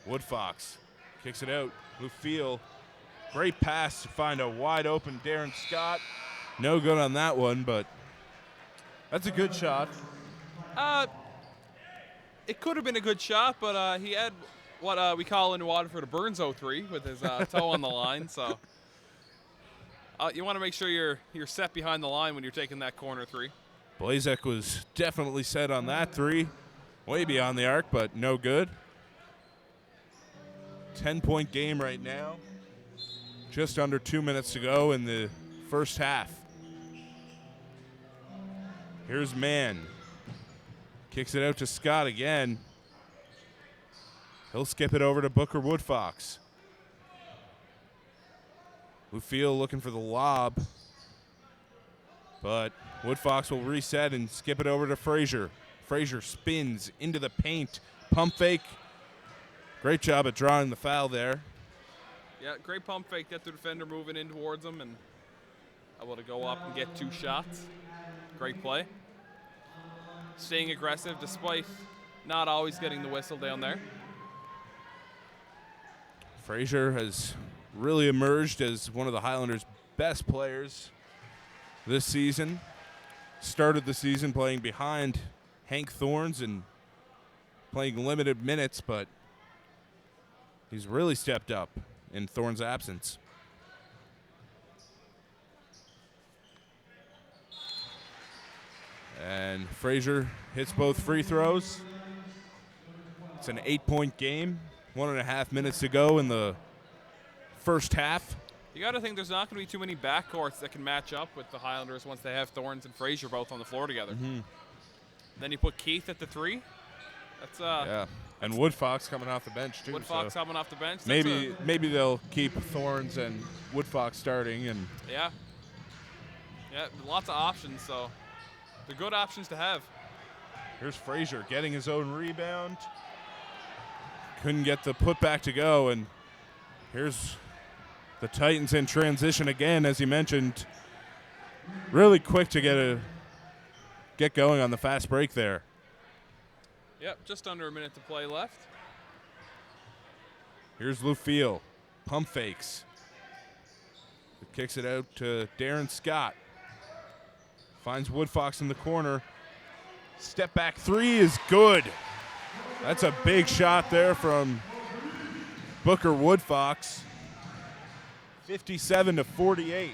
Woodfox kicks it out. Lufiel, great pass to find a wide open Darren Scott. No good on that one, but that's a good shot. It could have been a good shot, but he had what we call in Waterford a Burns 03 with his toe on the line. So you want to make sure you're set behind the line when you're taking that corner three. Blazek was definitely set on that three. Way beyond the arc, but no good. 10-point game right now. Just under 2 minutes to go in the first half. Here's Mann. Kicks it out to Scott again. He'll skip it over to Booker Woodfox. Lufiel looking for the lob. But Woodfox will reset and skip it over to Frazier. Frazier spins into the paint. Pump fake. Great job at drawing the foul there. Yeah, great pump fake. Get the defender moving in towards him and able to go up and get 2 shots. Great play. Staying aggressive despite not always getting the whistle down there. Frazier has really emerged as one of the Highlanders' best players this season. Started the season playing behind Hank Thorns and playing limited minutes, but he's really stepped up in Thorns' absence. And Frazier hits both free throws. It's an 8-point game. 1.5 minutes to go in the first half. You got to think there's not going to be too many backcourts that can match up with the Highlanders once they have Thorns and Frazier both on the floor together. Mm-hmm. Then you put Keith at the 3. That's yeah. And Woodfox coming off the bench too. Woodfox so coming off the bench. maybe they'll keep Thorns and Woodfox starting, and Yeah, lots of options. So they're good options to have. here's Frazier getting his own rebound. Couldn't get the putback to go, and here's the Titans in transition again, as you mentioned. Really quick to get going on the fast break there. Yep, just under a minute to play left. Here's Lufiel. Pump fakes. Kicks it out to Darren Scott. Finds Woodfox in the corner. Step back 3 is good. That's a big shot there from Booker Woodfox. 57-48.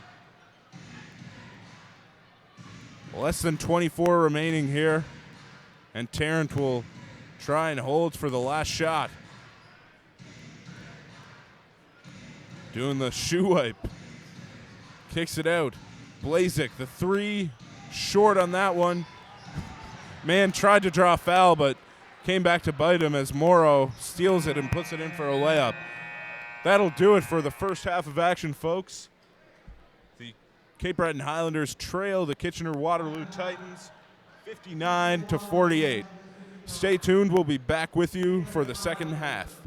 Less than 24 remaining here. And Tarrant will try and hold for the last shot. Doing the shoe wipe. Kicks it out. Blazik, the three, short on that one. Man tried to draw a foul, but came back to bite him as Morrow steals it and puts it in for a layup. That'll do it for the first half of action, folks. The Cape Breton Highlanders trail the Kitchener-Waterloo Titans 59-48. Stay tuned. We'll be back with you for the second half.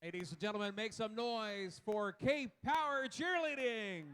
Ladies and gentlemen, make some noise for Cape Power Cheerleading.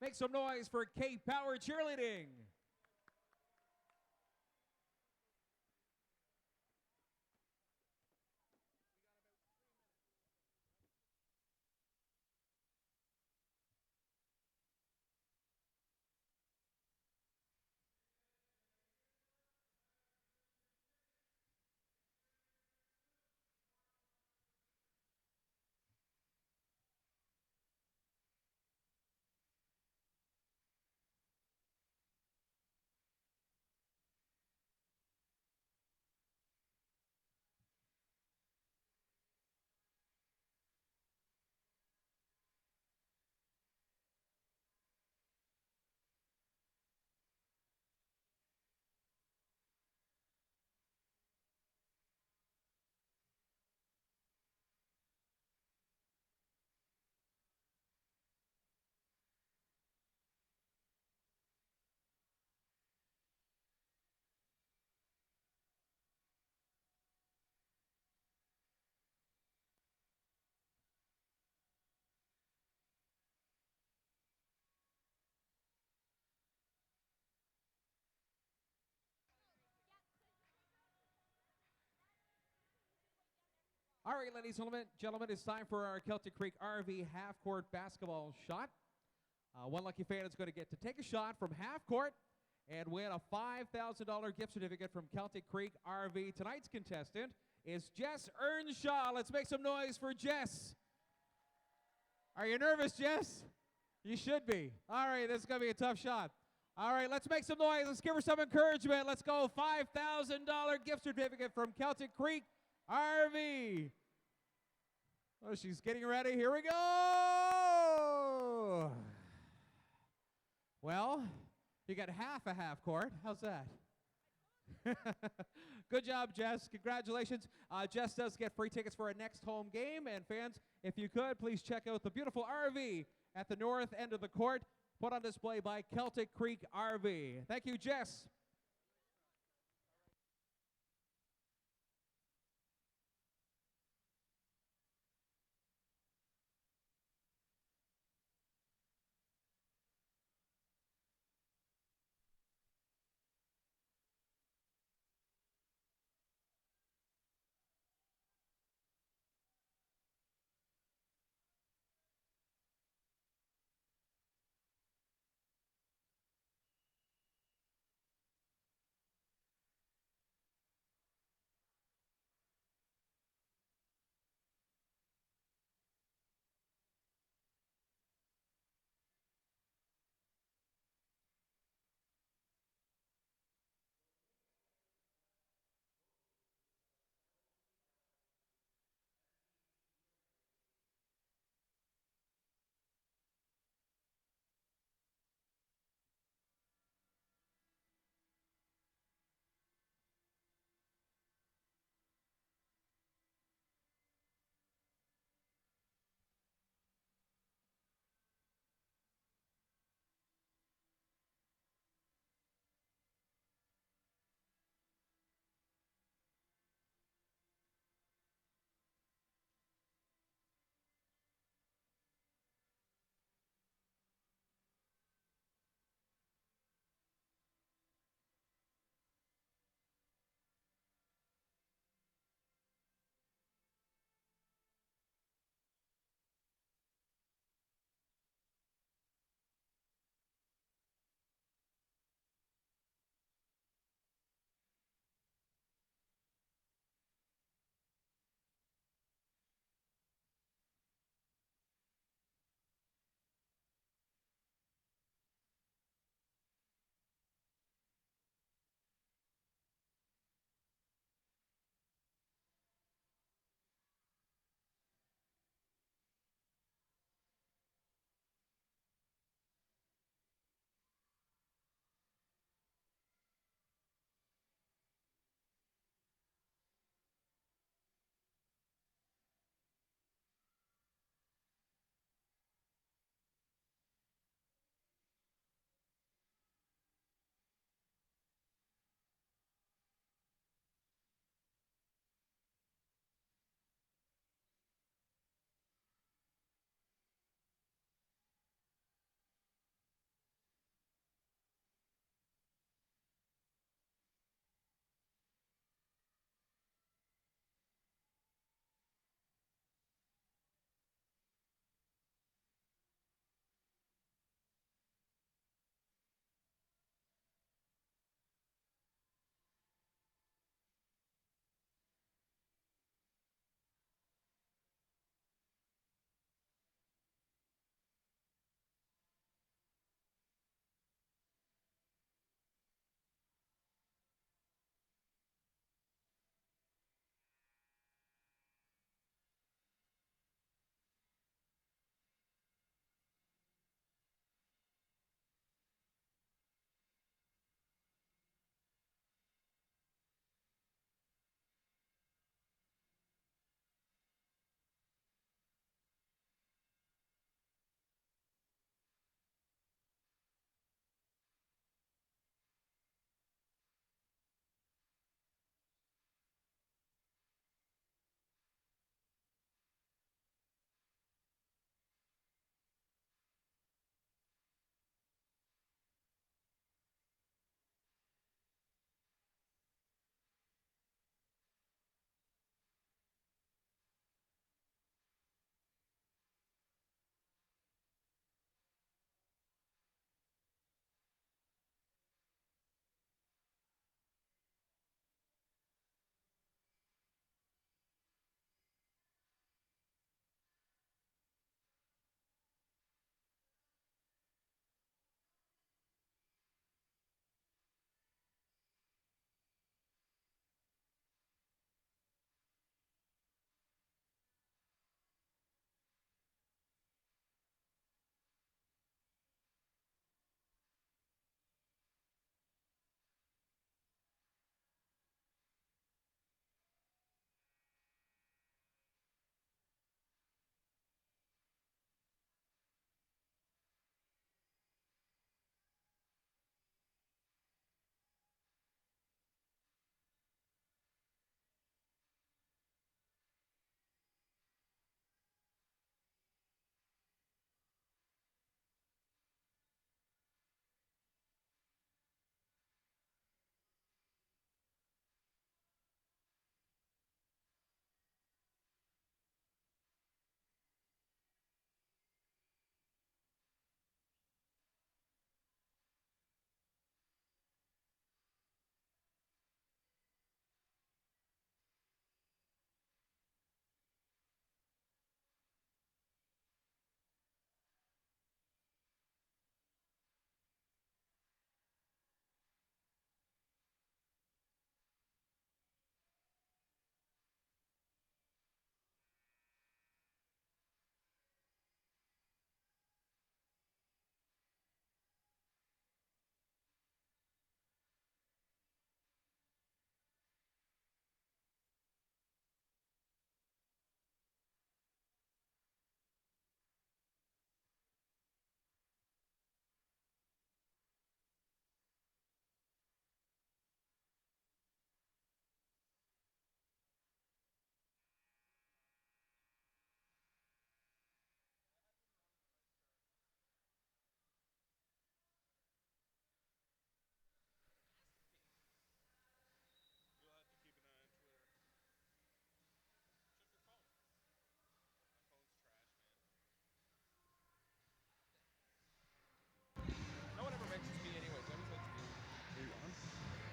Make some noise for Cape Power Cheerleading. All right, ladies and gentlemen, it's time for our Celtic Creek RV half-court basketball shot. One lucky fan is going to get to take a shot from half court and win a $5,000 gift certificate from Celtic Creek RV. Tonight's contestant is Jess Earnshaw. Let's make some noise for Jess. Are you nervous, Jess? You should be. All right, this is going to be a tough shot. All right, let's make some noise. Let's give her some encouragement. Let's go. $5,000 gift certificate from Celtic Creek RV. Oh, she's getting ready. Here we go. Well, you got half a half court. How's that? Good job, Jess. Congratulations. Jess does get free tickets for our next home game. And fans, if you could, please check out the beautiful RV at the north end of the court, put on display by Celtic Creek RV. Thank you, Jess.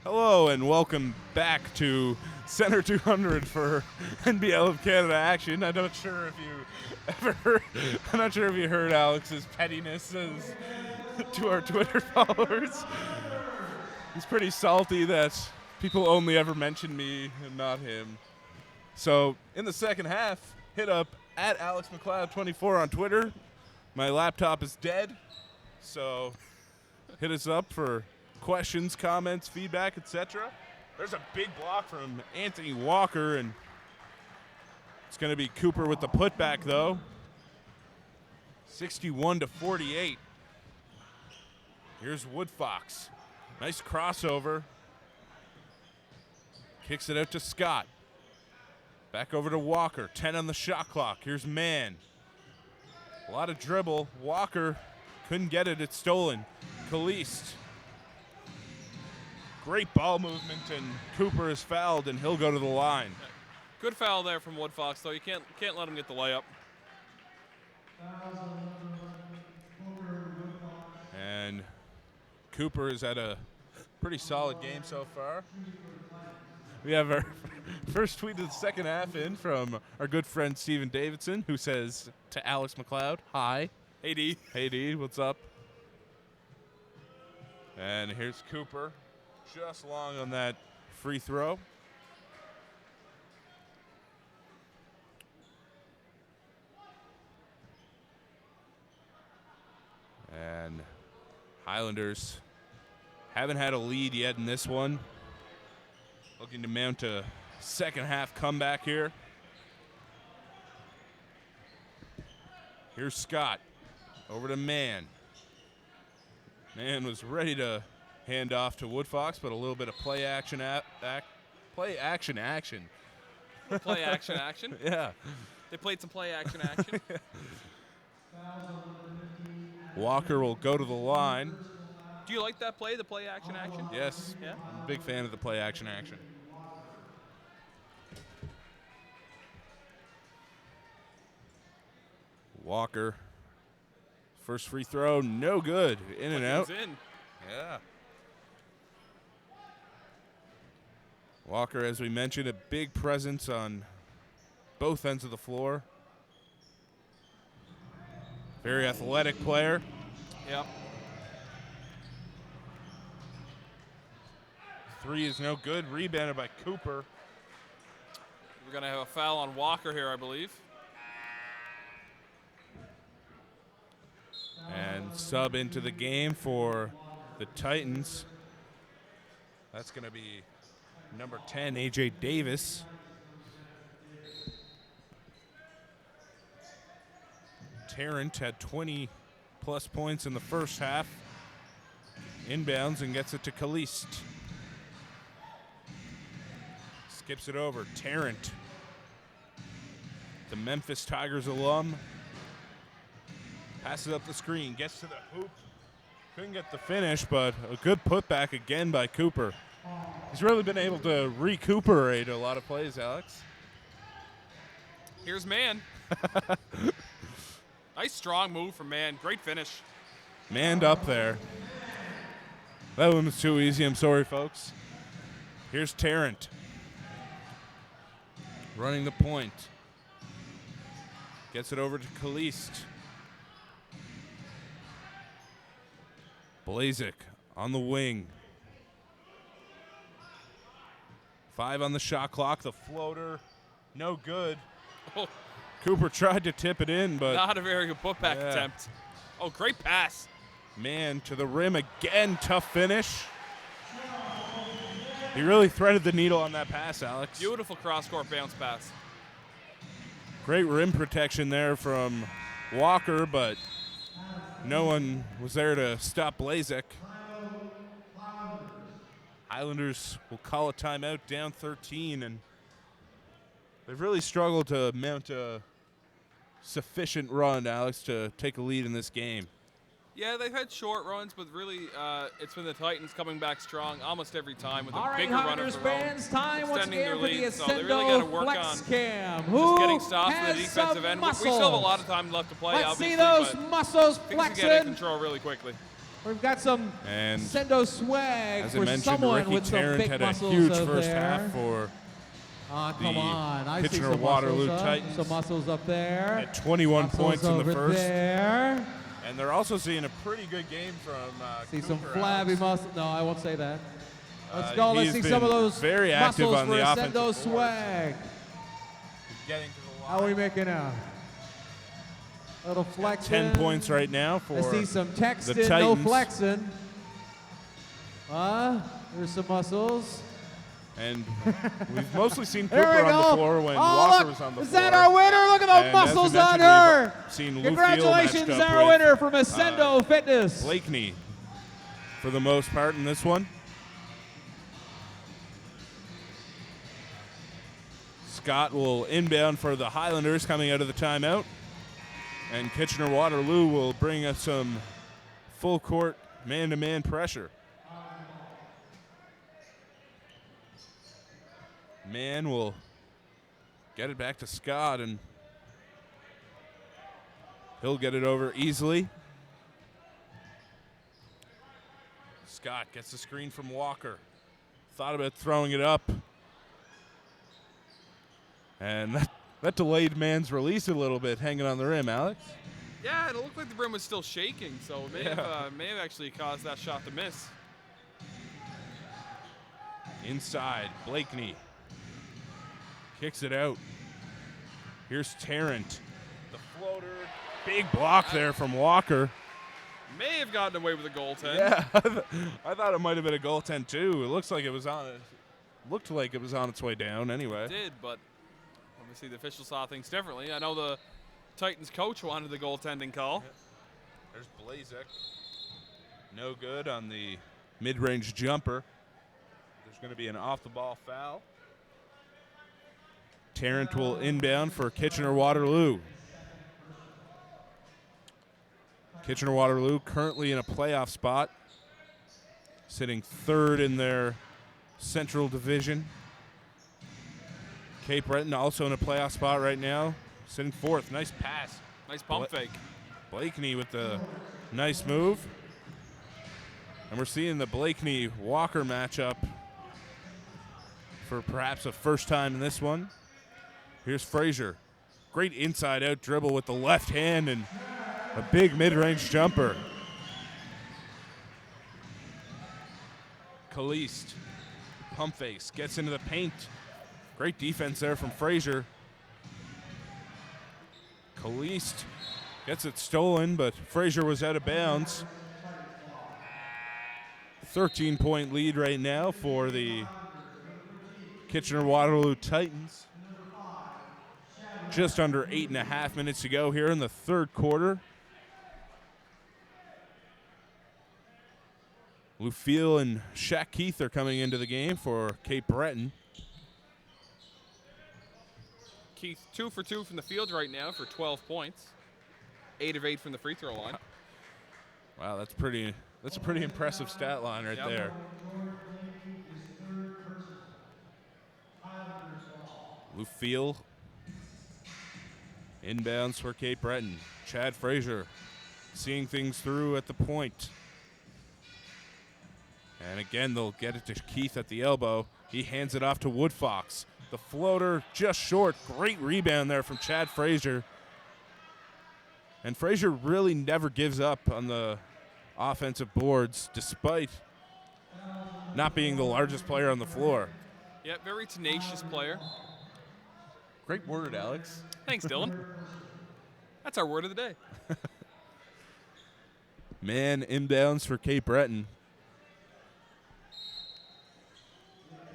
Hello and welcome back to Center 200 for NBL of Canada action. I'm not sure if you heard Alex's pettiness to our Twitter followers. He's pretty salty that people only ever mention me and not him. So in the second half, hit up at AlexMcLeod24 on Twitter. My laptop is dead, so hit us up for questions, comments, feedback, etc. There's a big block from Anthony Walker, and it's going to be Cooper with the putback, though. 61-48. Here's Woodfox. Nice crossover. Kicks it out to Scott. Back over to Walker. 10 on the shot clock. Here's Mann. A lot of dribble. Walker couldn't get it. It's stolen. Caliste. Great ball movement, and Cooper is fouled, and he'll go to the line. Good foul there from Woodfox, though. You can't let him get the layup. And Cooper has had a pretty solid game so far. We have our first tweet of the second half in from our good friend Steven Davidson, who says to Alex McLeod, "Hi." Hey, D. Hey, D, what's up? And here's Cooper, just long on that free throw. And Highlanders haven't had a lead yet in this one. Looking to mount a second half comeback here. Here's Scott. Over to Mann. Mann was ready to hand off to Woodfox, but a little bit of play action. Play action. Play action. Yeah. They played some play action. Walker will go to the line. Do you like that play, the play action? Yes. Yeah? I'm a big fan of the play action. Walker. First free throw, no good. In and out. He's in. Yeah. Walker, as we mentioned, a big presence on both ends of the floor. Very athletic player. Yep. Three is no good. Rebounded by Cooper. We're going to have a foul on Walker here, I believe. And sub into the game for the Titans. That's going to be number 10, A.J. Davis. Tarrant had 20-plus points in the first half. Inbounds and gets it to Caliste. Skips it over. Tarrant, the Memphis Tigers alum. Passes up the screen, gets to the hoop. Couldn't get the finish, but a good putback again by Cooper. He's really been able to recuperate a lot of plays, Alex. Here's Mann. Nice strong move from Mann. Great finish. Manned up there. That one was too easy. I'm sorry, folks. Here's Tarrant. Running the point. Gets it over to Caliste. Blazik on the wing. 5 on the shot clock. The floater, no good. Oh, Cooper tried to tip it in, but not a very good putback attempt. Oh, great pass. Mann to the rim again. Tough finish. He really threaded the needle on that pass, Alex. Beautiful cross-court bounce pass. Great rim protection there from Walker, but no one was there to stop Blazik. Highlanders will call a timeout, down 13, and they've really struggled to mount a sufficient run, Alex, to take a lead in this game. Yeah, they've had short runs, but really it's been the Titans coming back strong almost every time with a All right, bigger run of Highlanders their own, fans, time once extending again their for the lead. So they really got to work Flex on Cam. just Who getting stops for the has defensive some end. We muscles? still have a lot of time left to play, Let's obviously, see those but muscles things can get in flexing. control really quickly. We've got some And sendo swag as I for mentioned, someone Ricky with some Tarrant big had a muscles huge out first there. half for Come the on, I see Kitchener some Waterloo muscles, Titans. some muscles up there. at 21 Muscles points in the over first. there. And they're also seeing a pretty good game from See some Cooper, flabby Alex. muscles. No, I won't say that. Let's go. He's Let's see some of been those very active muscles on for the a offensive sendo boards. swag. Getting to the line. How are we making out? Little flexing. 10 points right now for I see some the texting, no Titans. flexing. There's some muscles. And we've mostly seen There Cooper we on go. the floor when Oh, Walker look, was on the is floor. that our winner? Look at those And as we muscles on mentioned, her. we've seen Lou Field Congratulations, matched up our with, winner from Ascendo Fitness. Blakeney for the most part in this one. Scott will inbound for the Highlanders coming out of the timeout. And Kitchener Waterloo will bring us some full court man-to-man pressure. Man will get it back to Scott, and he'll get it over easily. Scott gets the screen from Walker. Thought about throwing it up. And that delayed man's release a little bit, hanging on the rim, Alex. Yeah, it looked like the rim was still shaking, so it may have actually caused that shot to miss. Inside, Blakeney kicks it out. Here's Tarrant. The floater. Big block there from Walker. May have gotten away with a goaltend. Yeah, I thought it might have been a goaltend too. It looks like it was on. Looked like it was on its way down. Anyway, It did, but obviously the officials saw things differently. I know the Titans coach wanted the goaltending call. there's Blazek. No good on the mid-range jumper. There's going to be an off-the-ball foul. Tarrant will inbound for Kitchener Waterloo. Kitchener Waterloo currently in a playoff spot, sitting third in their Central Division. Cape Breton also in a playoff spot right now, sitting fourth. Nice pass. Nice pump fake. Blakeney with the nice move. And we're seeing the Blakeney-Walker matchup for perhaps a first time in this one. Here's Frazier. Great inside-out dribble with the left hand and a big mid-range jumper. Caliste, pump face, gets into the paint. Great defense there from Frazier. Caliste gets it stolen, but Frazier was out of bounds. 13-point lead right now for the Kitchener Waterloo Titans. Just under 8.5 minutes to go here in the third quarter. Lou Field and Shaq Keith are coming into the game for Cape Breton. Keith 2 for 2 from the field right now for 12 points. 8 of 8 from the free throw line. Wow, that's a pretty impressive stat line right Yep. there. Lou Field inbounds for Cape Breton. Chad Frazier seeing things through at the point. And again, they'll get it to Keith at the elbow. He hands it off to Woodfox. The floater just short. Great rebound there from Chad Frazier. And Frazier really never gives up on the offensive boards, despite not being the largest player on the floor. Yeah, very tenacious player. Great word, Alex. Thanks, Dylan. That's our word of the day. Man inbounds for Cape Breton.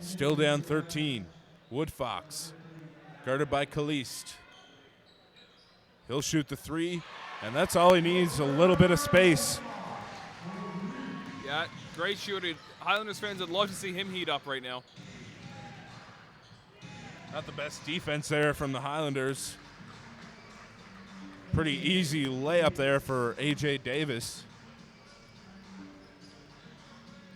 Still down 13. Woodfox, guarded by Caliste. He'll shoot the three, and that's all he needs, a little bit of space. Yeah, great shooter. Highlanders fans would love to see him heat up right now. Not the best defense there from the Highlanders. Pretty easy layup there for A.J. Davis.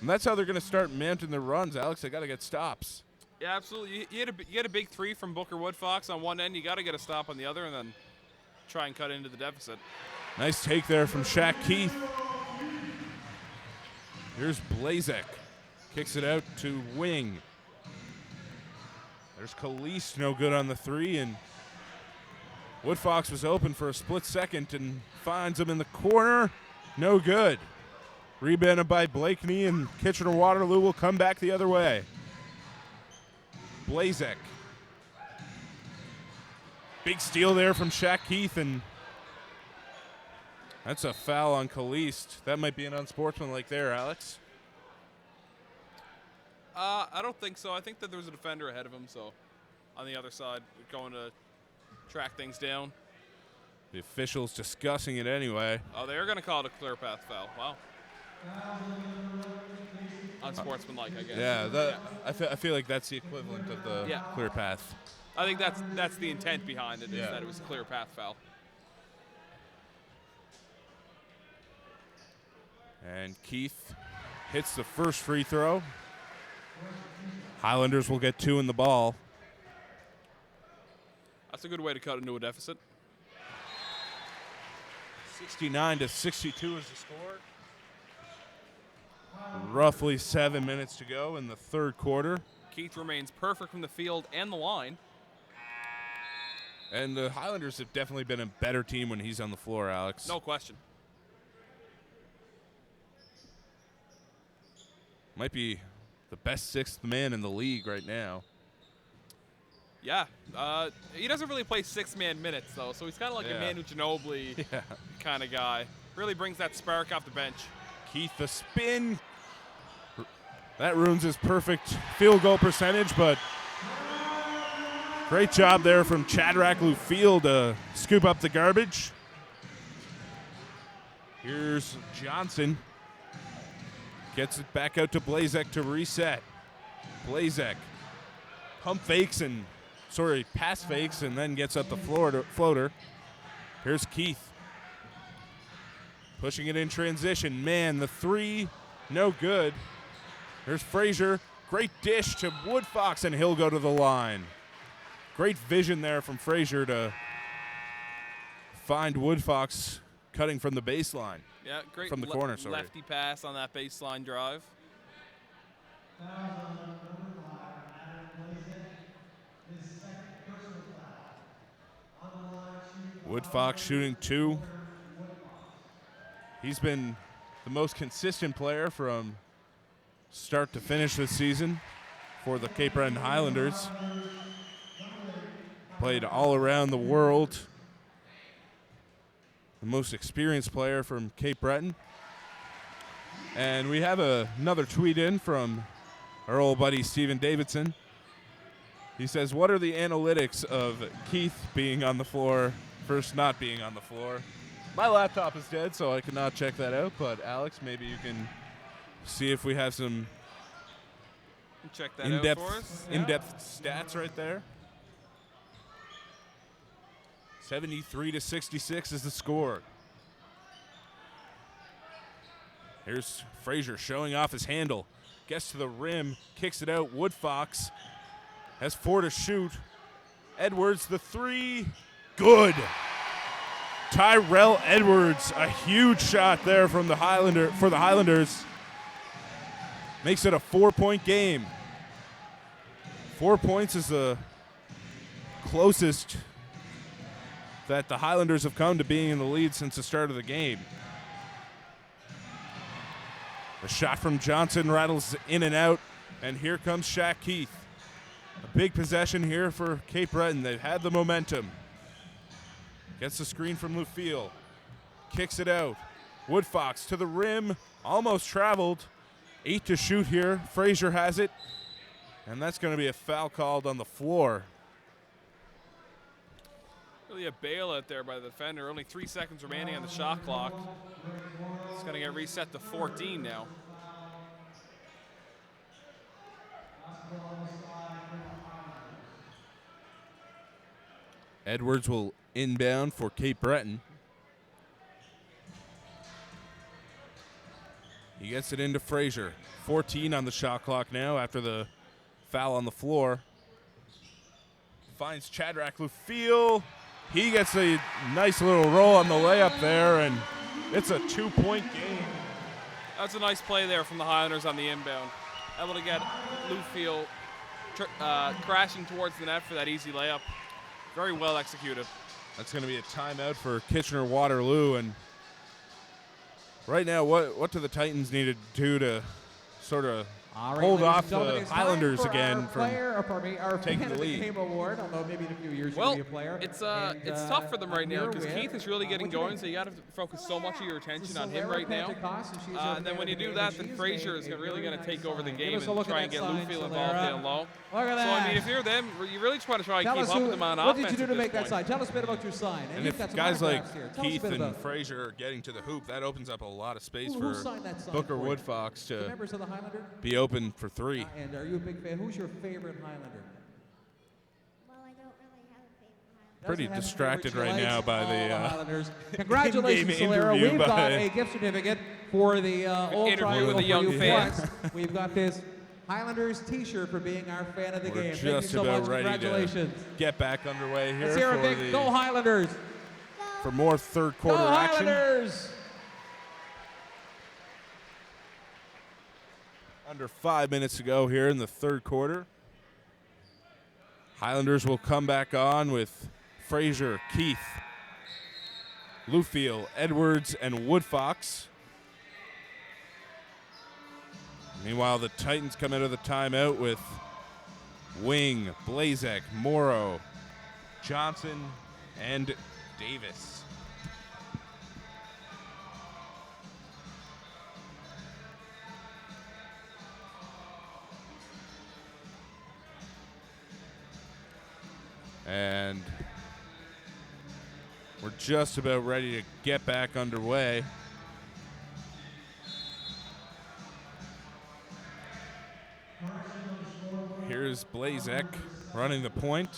And that's how they're going to start mounting their runs, Alex. They got to get stops. Yeah, absolutely. You get a big three from Booker Woodfox on one end. You got to get a stop on the other, and then try and cut into the deficit. Nice take there from Shaq Keith. Here's Blazek. Kicks it out to wing. There's Kalise, no good on the three, and Woodfox was open for a split second and finds him in the corner. No good. Rebounded by Blakeney, and Kitchener-Waterloo will come back the other way. Blazek. Big steal there from Shaq Keith, and that's a foul on Kalise. That might be an unsportsmanlike there, Alex. I don't think so. I think that there was a defender ahead of him, so on the other side, going to track things down. The officials discussing it anyway. Oh, they're going to call it a clear path foul. Wow. Unsportsmanlike, I guess. Yeah, I feel like that's the equivalent of the clear path. I think that's the intent behind it, is that it was a clear path foul. And Keith hits the first free throw. Highlanders will get 2 in the ball. That's a good way to cut into a deficit. 69-62 is the score. Roughly 7 minutes to go in the third quarter. Keith remains perfect from the field and the line. And the Highlanders have definitely been a better team when he's on the floor, Alex. No question. Might be the best sixth man in the league right now. Yeah. He doesn't really play six-man minutes, though, so he's kind of like a Manu Ginobili kind of guy. Really brings that spark off the bench. Keith, the spin. That ruins his perfect field goal percentage, but great job there from Shadrack Lufield to scoop up the garbage. Here's Johnson. Gets it back out to Blazek to reset. Blazek pass fakes and then gets up the floater. Here's Keith. Pushing it in transition. Man, the three, no good. Here's Frazier. Great dish to Woodfox, and he'll go to the line. Great vision there from Frazier to find Woodfox cutting from the baseline. Yeah, great from the corner, sorry. Lefty pass on that baseline drive. Woodfox shooting 2. He's been the most consistent player from start to finish this season for the Cape Breton Highlanders. Played all around the world. The most experienced player from Cape Breton. And we have another tweet in from our old buddy Stephen Davidson. He says, what are the analytics of Keith being on the floor versus not being on the floor? My laptop is dead, so I cannot check that out. But, Alex, maybe you can see if we have some check that out for us. In-depth stats right there. 73-66 is the score. Here's Frazier showing off his handle. Gets to the rim, kicks it out. Woodfox has 4 to shoot. Edwards, the 3, good. Tyrell Edwards, a huge shot there from the Highlanders. Makes it a 4-point game. 4 points is the closest that the Highlanders have come to being in the lead since the start of the game. The shot from Johnson rattles in and out, and here comes Shaq Keith. A big possession here for Cape Breton. They've had the momentum. Gets the screen from Lufield. Kicks it out. Woodfox to the rim. Almost traveled. 8 to shoot here. Frazier has it. And that's going to be a foul called on the floor. Really a bailout there by the defender. Only 3 seconds remaining on the shot clock. It's going to get reset to 14 now. Edwards will inbound for Cape Breton. He gets it into Frazier. 14 on the shot clock now after the foul on the floor. Finds Shadrack Lufield. He gets a nice little roll on the layup there, and it's a 2-point game. That's a nice play there from the Highlanders on the inbound. Able to get Lufield crashing towards the net for that easy layup. Very well executed. That's going to be a timeout for Kitchener-Waterloo. And right now, what do the Titans need to do to sort of hold off the Highlanders again from taking the lead? Game award, although maybe in a few years Well, you'll be a player. it's tough for them right now because Keith is really getting going, so you got to focus so much of your attention on him right now. And then when you do that, then Frazier is really going to take over the game and try and get Lufield involved down low. Look at So I that. mean, if you're them, you really just want to try and Tell keep us up with them on what offense. did you do at to this make that point. sign? Tell us a bit about your sign. And you've if got some guys like autographs here. Tell us a Keith bit and about it. Frazier are getting to the hoop, that opens up a lot of space Who for signed that sign Booker for you? Woodfox The to members of the Highlander? be open for three. And are you a big fan? Who's your favorite Highlander? Well, I don't really have a favorite Highlander. Pretty Doesn't have a distracted favorite. right She now likes by all the Highlanders. Congratulations, in-game Solera. interview We've by- got a gift certificate for the Old Interview Triangle with the for young you fans. plus. We've got this Highlanders T-shirt for being our fan of the We're game. Thank you just so about much. ready to Congratulations. get back underway here Let's hear a big Go Highlanders. for more third quarter Go action. Highlanders. Under 5 minutes to go here in the third quarter. Highlanders will come back on with Frazier, Keith, Lufield, Edwards, and Woodfox. Meanwhile, the Titans come out of the timeout with Wing, Blazek, Morrow, Johnson, and Davis. And we're just about ready to get back underway. Here's Blazek running the point.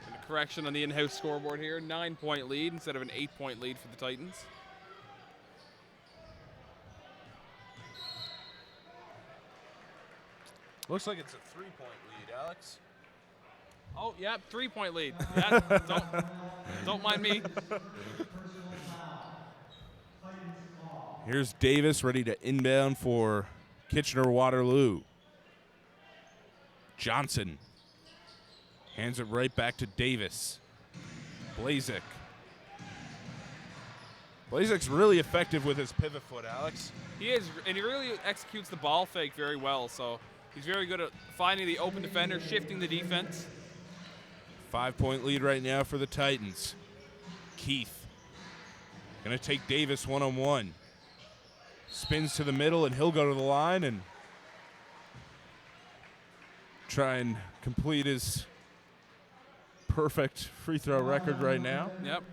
And a correction on the in-house scoreboard here. 9-point lead instead of an 8-point lead for the Titans. Looks like it's a 3-point lead, Alex. Oh, yeah, 3-point lead. Yeah, don't mind me. Here's Davis ready to inbound for Kitchener-Waterloo. Johnson hands it right back to Davis. Blazek. Blazek's really effective with his pivot foot, Alex. He is, and he really executes the ball fake very well. So he's very good at finding the open defender, shifting the defense. 5-point lead right now for the Titans. Keith gonna take Davis one-on-one. Spins to the middle, and he'll go to the line and try and complete his perfect free throw record right now. Yep.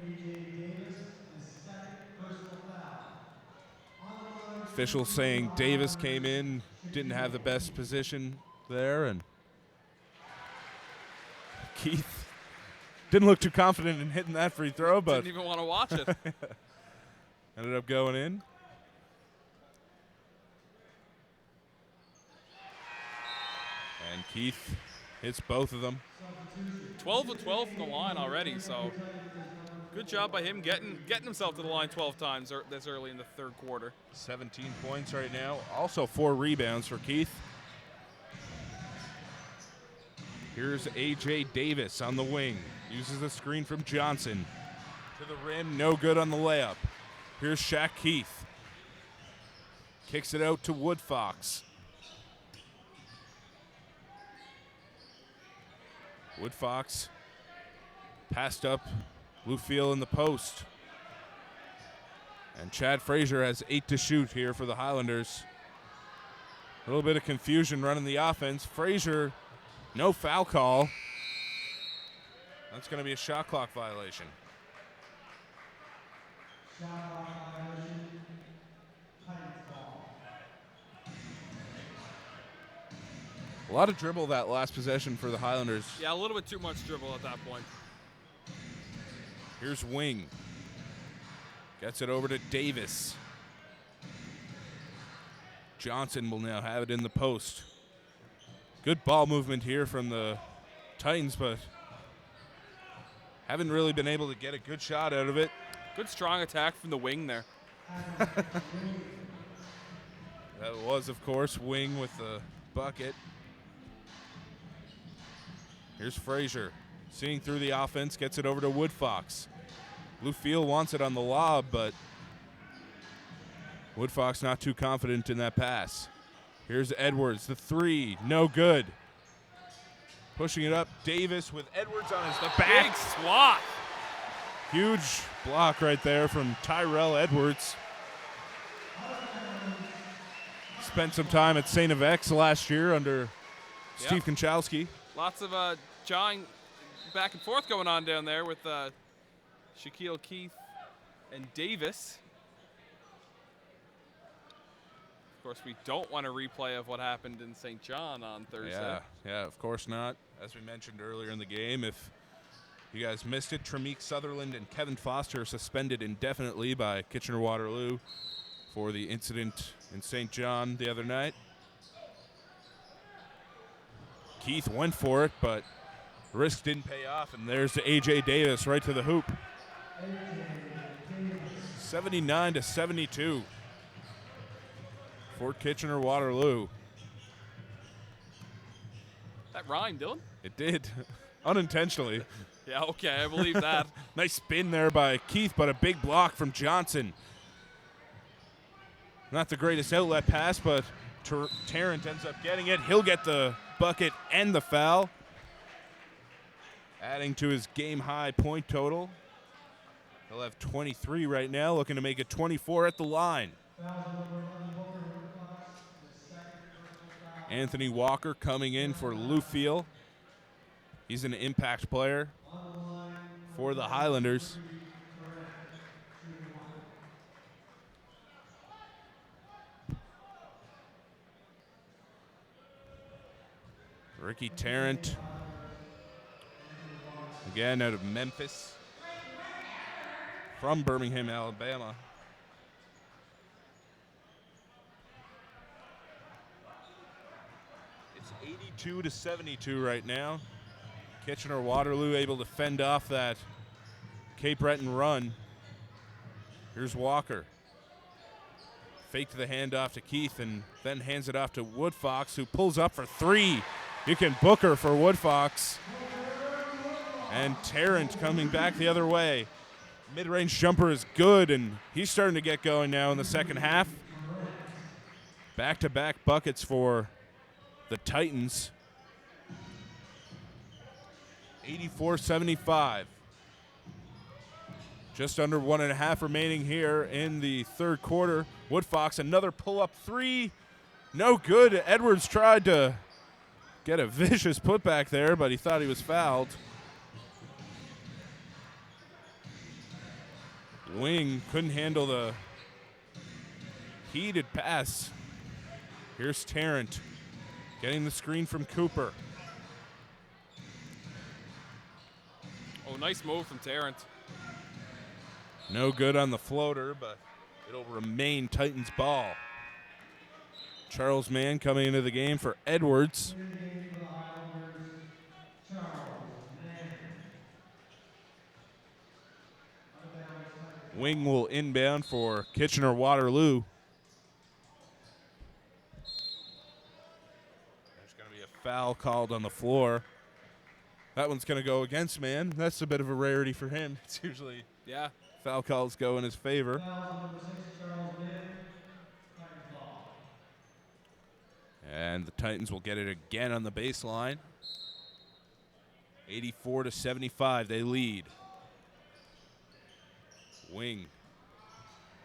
Official saying Davis came in, didn't have the best position there, and Keith didn't look too confident in hitting that free throw, but Didn't even want to watch it. ended up going in. And Keith hits both of them. 12 of 12 from the line already. So good job by him getting himself to the line 12 times this early in the third quarter. 17 points right now. Also 4 rebounds for Keith. Here's A.J. Davis on the wing. Uses the screen from Johnson. To the rim, no good on the layup. Here's Shaq Keith. Kicks it out to Woodfox. Woodfox passed up Lufield in the post. And Chad Frazier has 8 to shoot here for the Highlanders. A little bit of confusion running the offense. Frazier, no foul call. That's going to be a shot clock violation. A lot of dribble that last possession for the Highlanders. Yeah, a little bit too much dribble at that point. Here's Wing. Gets it over to Davis. Johnson will now have it in the post. Good ball movement here from the Titans, but haven't really been able to get a good shot out of it. Good strong attack from the wing there. That was, of course, Wing with the bucket. Here's Frazier, seeing through the offense, gets it over to Woodfox. Bluefield wants it on the lob, but Woodfox not too confident in that pass. Here's Edwards, the three, no good. Pushing it up, Davis with Edwards on the back. Big swath. Huge block right there from Tyrell Edwards. Spent some time at St. FX last year under Steve Konchowski. Lots of jawing back and forth going on down there with Shaquille Keith and Davis. Of course, we don't want a replay of what happened in St. John on Thursday. Yeah, of course not. As we mentioned earlier in the game, if you guys missed it, Tremeek Sutherland and Kevin Foster suspended indefinitely by Kitchener-Waterloo for the incident in St. John the other night. Keith went for it, but the risk didn't pay off, and there's A.J. Davis right to the hoop. 79-72. For Kitchener-Waterloo. That rhymed, Dylan? It did, unintentionally. Yeah, okay, I believe that. Nice spin there by Keith, but a big block from Johnson. Not the greatest outlet pass, but Tarrant ends up getting it. He'll get the bucket and the foul, adding to his game-high point total. He'll have 23 right now, looking to make it 24 at the line. Anthony Walker coming in for Bluefield. He's an impact player for the Highlanders. Ricky Tarrant, again out of Memphis, from Birmingham, Alabama. It's 82-72 right now. Kitchener-Waterloo able to fend off that Cape Breton run. Here's Walker. Faked the handoff to Keith and then hands it off to Woodfox, who pulls up for three. You can book her for Woodfox. And Tarrant coming back the other way. Mid-range jumper is good, and he's starting to get going now in the second half. Back-to-back buckets for the Titans. 84-75. Just under 1.5 remaining here in the third quarter. Woodfox, another pull-up three. No good. Edwards tried to get a vicious putback there, but he thought he was fouled. Wing couldn't handle the heated pass. Here's Tarrant getting the screen from Cooper. Oh, nice move from Tarrant. No good on the floater, but it'll remain Titans ball. Charles Mann coming into the game for Edwards. Wing will inbound for Kitchener-Waterloo. There's going to be a foul called on the floor. That one's going to go against Mann. That's a bit of a rarity for him. It's usually foul calls go in his favor. And the Titans will get it again on the baseline. 84-75, they lead. Wing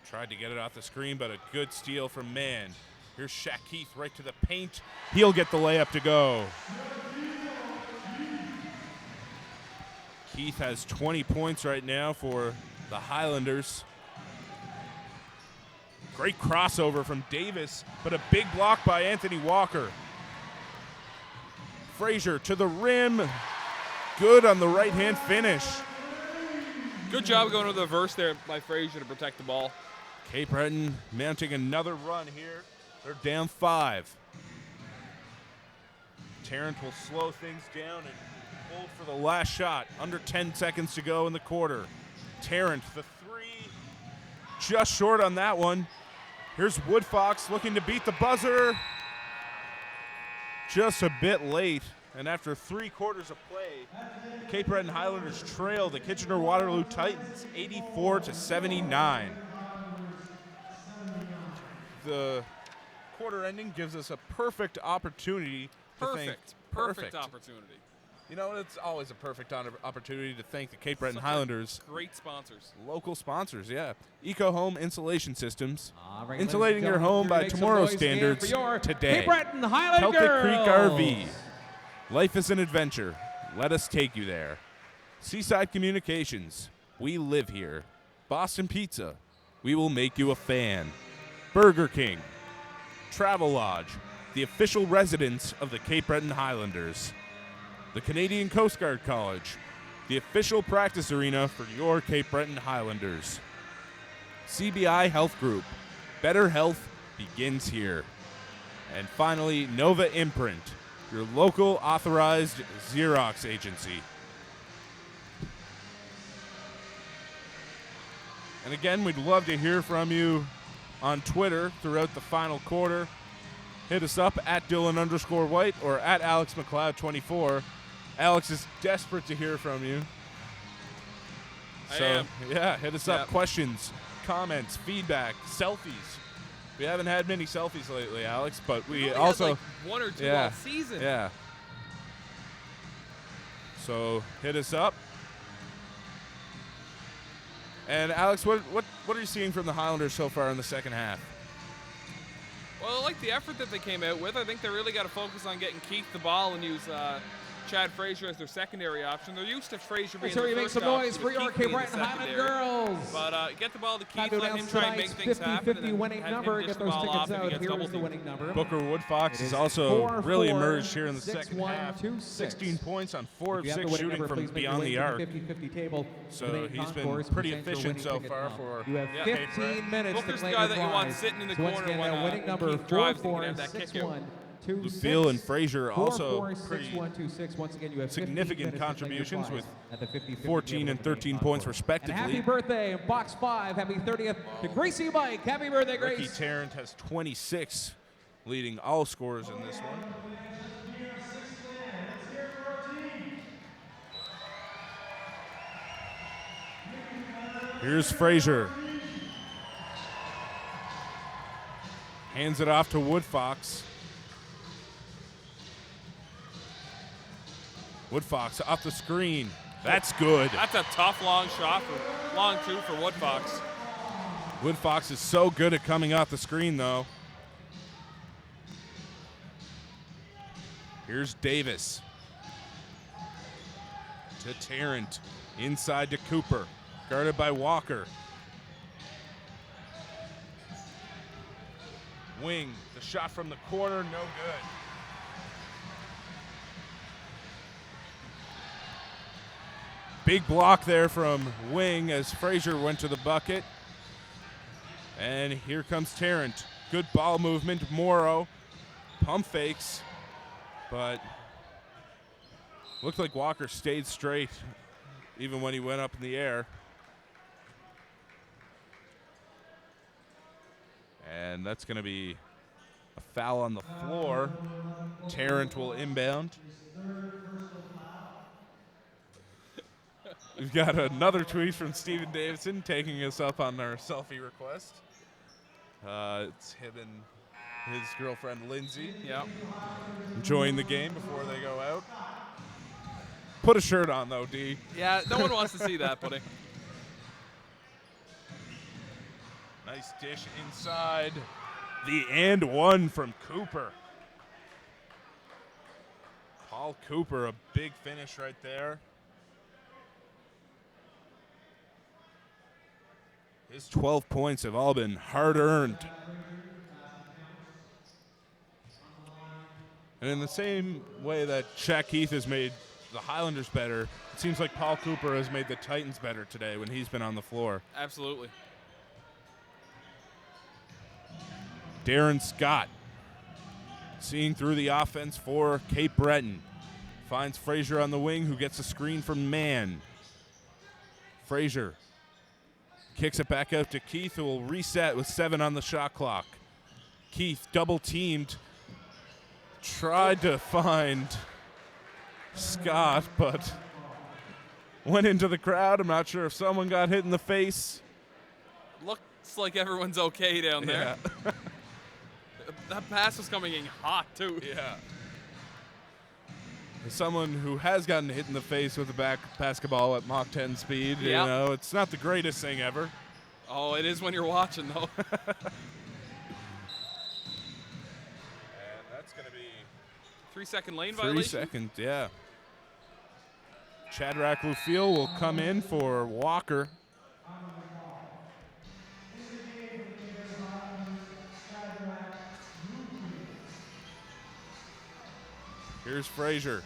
tried to get it off the screen, but a good steal from Mann. Here's Shaq Keith right to the paint. He'll get the layup to go. Keith has 20 points right now for the Highlanders. Great crossover from Davis, but a big block by Anthony Walker. Frazier to the rim. Good on the right-hand finish. Good job going to the reverse there by Frazier to protect the ball. Cape Breton mounting another run here. They're down 5. Tarrant will slow things down and hold for the last shot. Under 10 seconds to go in the quarter. Tarrant, the three. just short on that one. Here's Woodfox looking to beat the buzzer. Just a bit late. And after 3 quarters of play, the Cape Breton Highlanders trail the Kitchener-Waterloo Titans 84-79. The quarter ending gives us a perfect opportunity to thank. Perfect opportunity. You know, it's always a perfect opportunity to thank the Cape Breton Highlanders. Great sponsors. Local sponsors, yeah. Eco Home Insulation Systems. All right, Insulating your home by tomorrow's standards today. Cape Breton Highlanders. Celtic Creek RV. Life is an adventure. Let us take you there. Seaside Communications. We live here. Boston Pizza. We will make you a fan. Burger King. Travelodge. The official residence of the Cape Breton Highlanders. The Canadian Coast Guard College. The official practice arena for your Cape Breton Highlanders. CBI Health Group. Better health begins here. And finally, Nova Imprint, your local authorized Xerox agency. And again, we'd love to hear from you on Twitter throughout the final quarter. Hit us up at Dylan_White or at AlexMcLeod24. Alex is desperate to hear from you. I am. Yeah, hit us up. Questions, comments, feedback, selfies. We haven't had many selfies lately, Alex, but we also had like 1 or 2 all season. Yeah. So hit us up. And Alex, what are you seeing from the Highlanders so far in the second half? Well, I like the effort that they came out with. I think they really got to focus on getting Keith the ball and use Chad Frazier as their secondary option. They're used to Frazier being Sorry, the make first some noise option, for with your Keith Cape being the Breton Highland secondary. girls. But get the ball to Keith, Time let him try and make things happen. 50-50 winning number. Get those tickets out. Here is the winning number. Booker Woodfox has also really emerged here in the second half. 16 points on 4 of 6 shooting from beyond the arc. 50-50 table. So he's been pretty efficient so far for You have 15 minutes Booker's to the claim guy your that you want prize. sitting in the So once corner again, when winning number Keith drives, he can have that kick out. 4-4-6-1-2-6. Lucille and Frazier also 4-4-6-1-2-6. pretty Once again, you have 15 significant minutes to claim your contributions prize with at the 50-50 14 and 13 points And happy respectively. birthday, box 5. Happy 30th to Gracie Mike. Happy birthday, Grace. Ricky Tarrant has 26, leading all scorers in this one. Here's Frazier. Hands it off to Woodfox. Woodfox off the screen. That's good. That's a tough long shot for long two for Woodfox. Woodfox is so good at coming off the screen, though. Here's Davis. To Tarrant. Inside to Cooper. Guarded by Walker. Wing. The shot from the corner. No good. Big block there from Wing as Frazier went to the bucket. And here comes Tarrant. Good ball movement. Morrow. Pump fakes. But looked like Walker stayed straight even when he went up in the air. And that's going to be a foul on the floor. Tarrant will inbound. We've got another tweet from Stephen Davidson taking us up on our selfie request. It's him and his girlfriend Lindsay. Yep. Enjoying the game before they go out. Put a shirt on though, D. Yeah, no one wants to see that, buddy. Nice dish inside. The and one from Cooper. Paul Cooper, a big finish right there. His 12 points have all been hard-earned. And in the same way that Shaq Heath has made the Highlanders better, it seems like Paul Cooper has made the Titans better today when he's been on the floor. Absolutely. Darren Scott seeing through the offense for Cape Breton. Finds Frazier on the wing, who gets a screen from Mann. Frazier Kicks it back out to Keith, who will reset with 7 on the shot clock. Keith double teamed. Tried to find Scott, but went into the crowd. I'm not sure if someone got hit in the face. Looks like everyone's okay down there. Yeah. That pass was coming in hot, too. Yeah. As someone who has gotten hit in the face with a basketball at Mach 10 speed, you know, it's not the greatest thing ever. Oh, it is when you're watching, though. And that's going to be 3-second lane 3 violation. seconds, yeah. Shadrach Lufiel will come in for Walker. Here's Frazier.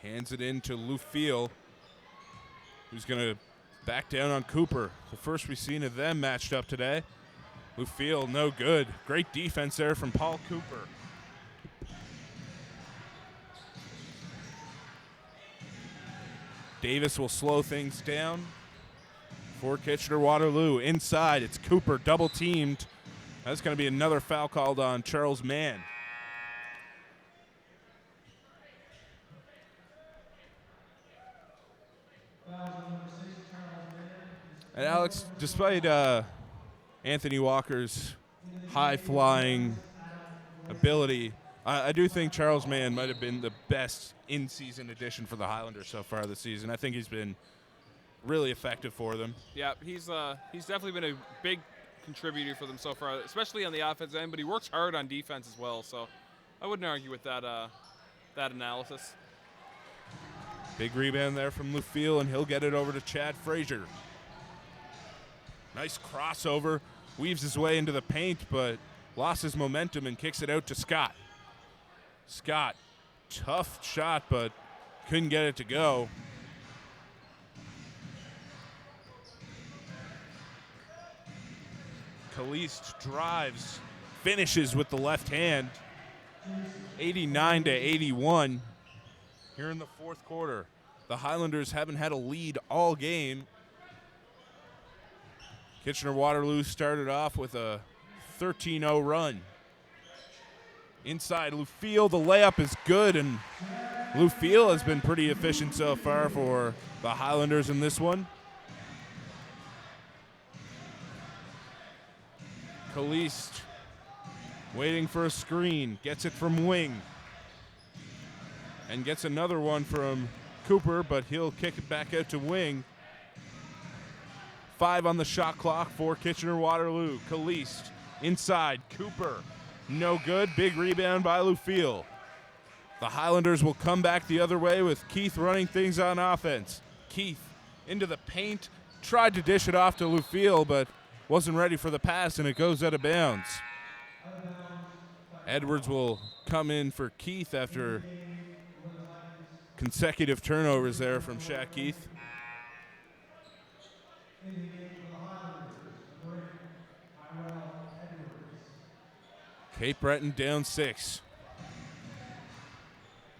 Hands it in to Lufiel, who's going to back down on Cooper. The first we've seen of them matched up today. Lufiel, no good. Great defense there from Paul Cooper. Davis will slow things down for Kitchener-Waterloo. Inside, it's Cooper double teamed. That's going to be another foul called on Charles Mann. And Alex, despite Anthony Walker's high-flying ability, I do think Charles Mann might have been the best in-season addition for the Highlanders so far this season. I think he's been really effective for them. Yeah, he's definitely been a big contributor for them so far, especially on the offensive end, but he works hard on defense as well, so I wouldn't argue with that analysis. Big rebound there from Lufiel, and he'll get it over to Chad Frazier. Nice crossover, weaves his way into the paint, but lost his momentum and kicks it out to Scott. Scott, tough shot, but couldn't get it to go. Kalist drives, finishes with the left hand. 89-81 here in the fourth quarter. The Highlanders haven't had a lead all game. Kitchener-Waterloo started off with a 13-0 run. Inside Lufiel, the layup is good, and Lufiel has been pretty efficient so far for the Highlanders in this one. Kalist waiting for a screen, gets it from wing, and gets another one from Cooper, but he'll kick it back out to wing. 5 on the shot clock for Kitchener-Waterloo. Kalist inside, Cooper, no good. Big rebound by Lufiel. The Highlanders will come back the other way with Keith running things on offense. Keith into the paint, tried to dish it off to Lufiel, but wasn't ready for the pass, and it goes out of bounds. Edwards will come in for Keith after consecutive turnovers there from Shaq Keith. Cape Breton down 6.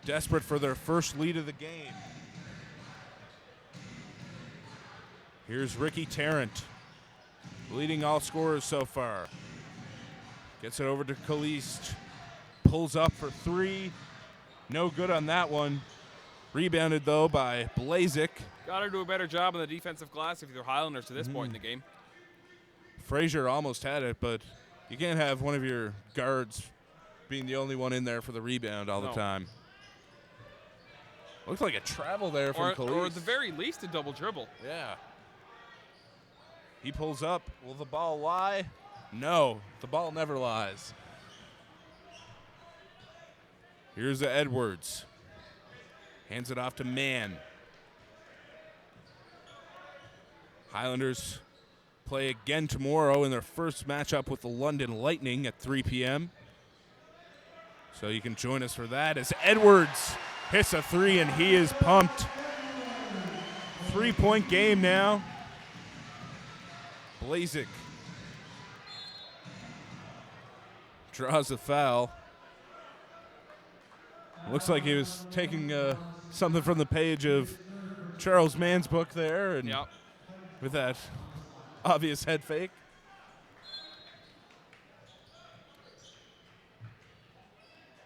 Desperate for their first lead of the game. Here's Ricky Tarrant, leading all scorers so far. Gets it over to Kalist. Pulls up for 3. No good on that one. Rebounded, though, by Blazik. Got to do a better job on the defensive glass if you're Highlanders to this point in the game. Frazier almost had it, but you can't have one of your guards being the only one in there for the rebound all the time. Looks like a travel there from Kalist. Or at the very least a double dribble. Yeah. He pulls up. Will the ball lie? No, the ball never lies. Here's the Edwards. Hands it off to Mann. Highlanders play again tomorrow in their first matchup with the London Lightning at 3 p.m. So you can join us for that as Edwards hits a 3 and he is pumped. 3-point game now. Blazik draws a foul. Looks like he was taking something from the page of Charles Mann's book there, and Yep. with that obvious head fake.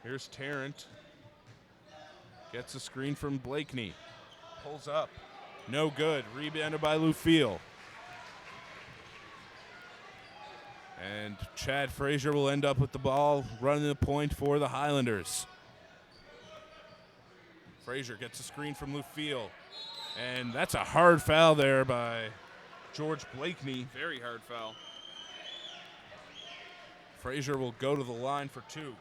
Here's Tarrant. Gets a screen from Blakeney. Pulls up. No good. Rebounded by Lufiel. And Chad Frazier will end up with the ball, running the point for the Highlanders. Frazier gets a screen from Lufiel. And that's a hard foul there by George Blakeney. Very hard foul. Frazier will go to the line for 2.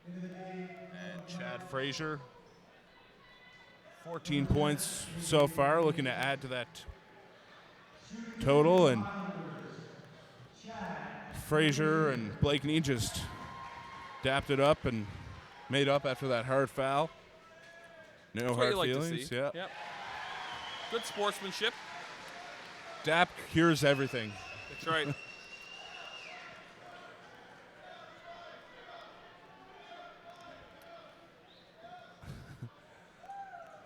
And Chad Frazier, 14 points so far, looking to add to that total. And Frazier and Blakeney just dapped it up and made up after that hard foul. No That's what hard you like feelings. to see. Yeah. Yep. Good sportsmanship. Dap cures everything. That's right.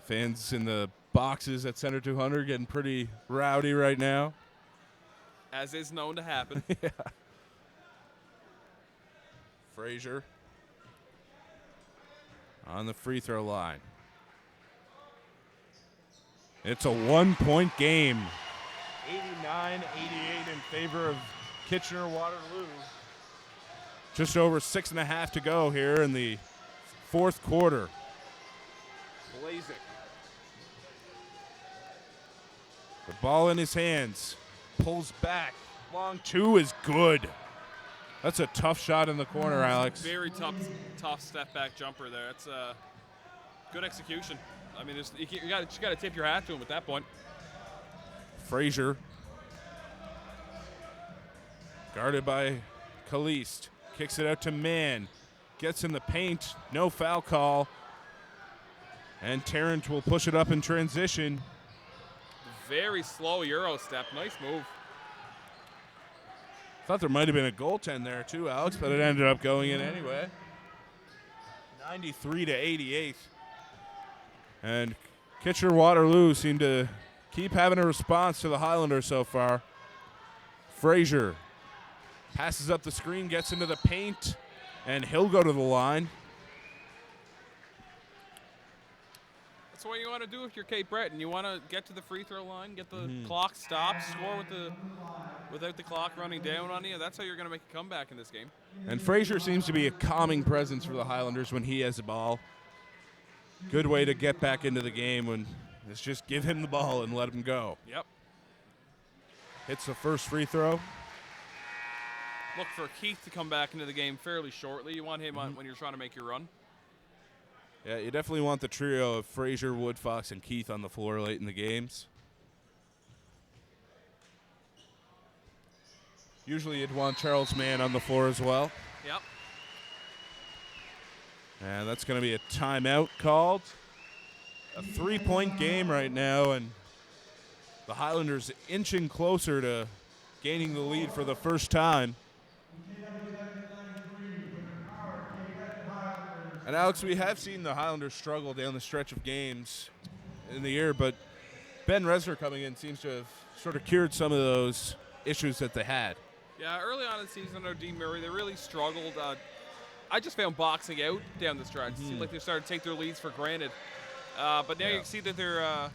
Fans in the boxes at Center 200 getting pretty rowdy right now. As is known to happen. Yeah. Frazier on the free throw line. It's a 1-point game. 89-88 in favor of Kitchener-Waterloo. Just over 6.5 to go here in the fourth quarter. Blazik. The ball in his hands. Pulls back. Long 2 is good. That's a tough shot in the corner, Alex. Very tough step back jumper there. It's good execution. I mean, you got to tip your hat to him at that point. Frazier. Guarded by Kalist. Kicks it out to Mann. Gets in the paint. No foul call. And Tarrant will push it up in transition. Very slow Euro step. Nice move. Thought there might have been a goaltend there too, Alex, but it ended up going in anyway. 93-88. And Kitchener-Waterloo seemed to keep having a response to the Highlanders so far. Frazier passes up the screen, gets into the paint, and he'll go to the line. That's what you want to do if you're Cape Breton. You want to get to the free throw line, get the clock stopped, score without the clock running down on you. That's how you're going to make a comeback in this game. And Frazier seems to be a calming presence for the Highlanders when he has the ball. Good way to get back into the game when it's just give him the ball and let him go. Yep. Hits the first free throw. Look for Keith to come back into the game fairly shortly. You want him on when you're trying to make your run. Yeah, you definitely want the trio of Frazier, Woodfox, and Keith on the floor late in the games. Usually you'd want Charles Mann on the floor as well. Yep. And that's going to be a timeout called. A 3-point game right now, and the Highlanders inching closer to gaining the lead for the first time. And Alex, we have seen the Highlanders struggle down the stretch of games in the year, but Ben Resner coming in seems to have sort of cured some of those issues that they had. Yeah, early on in the season under Dean Murray, they really struggled. I just found boxing out down the stretch. It seemed like they started to take their leads for granted. But now you see that they're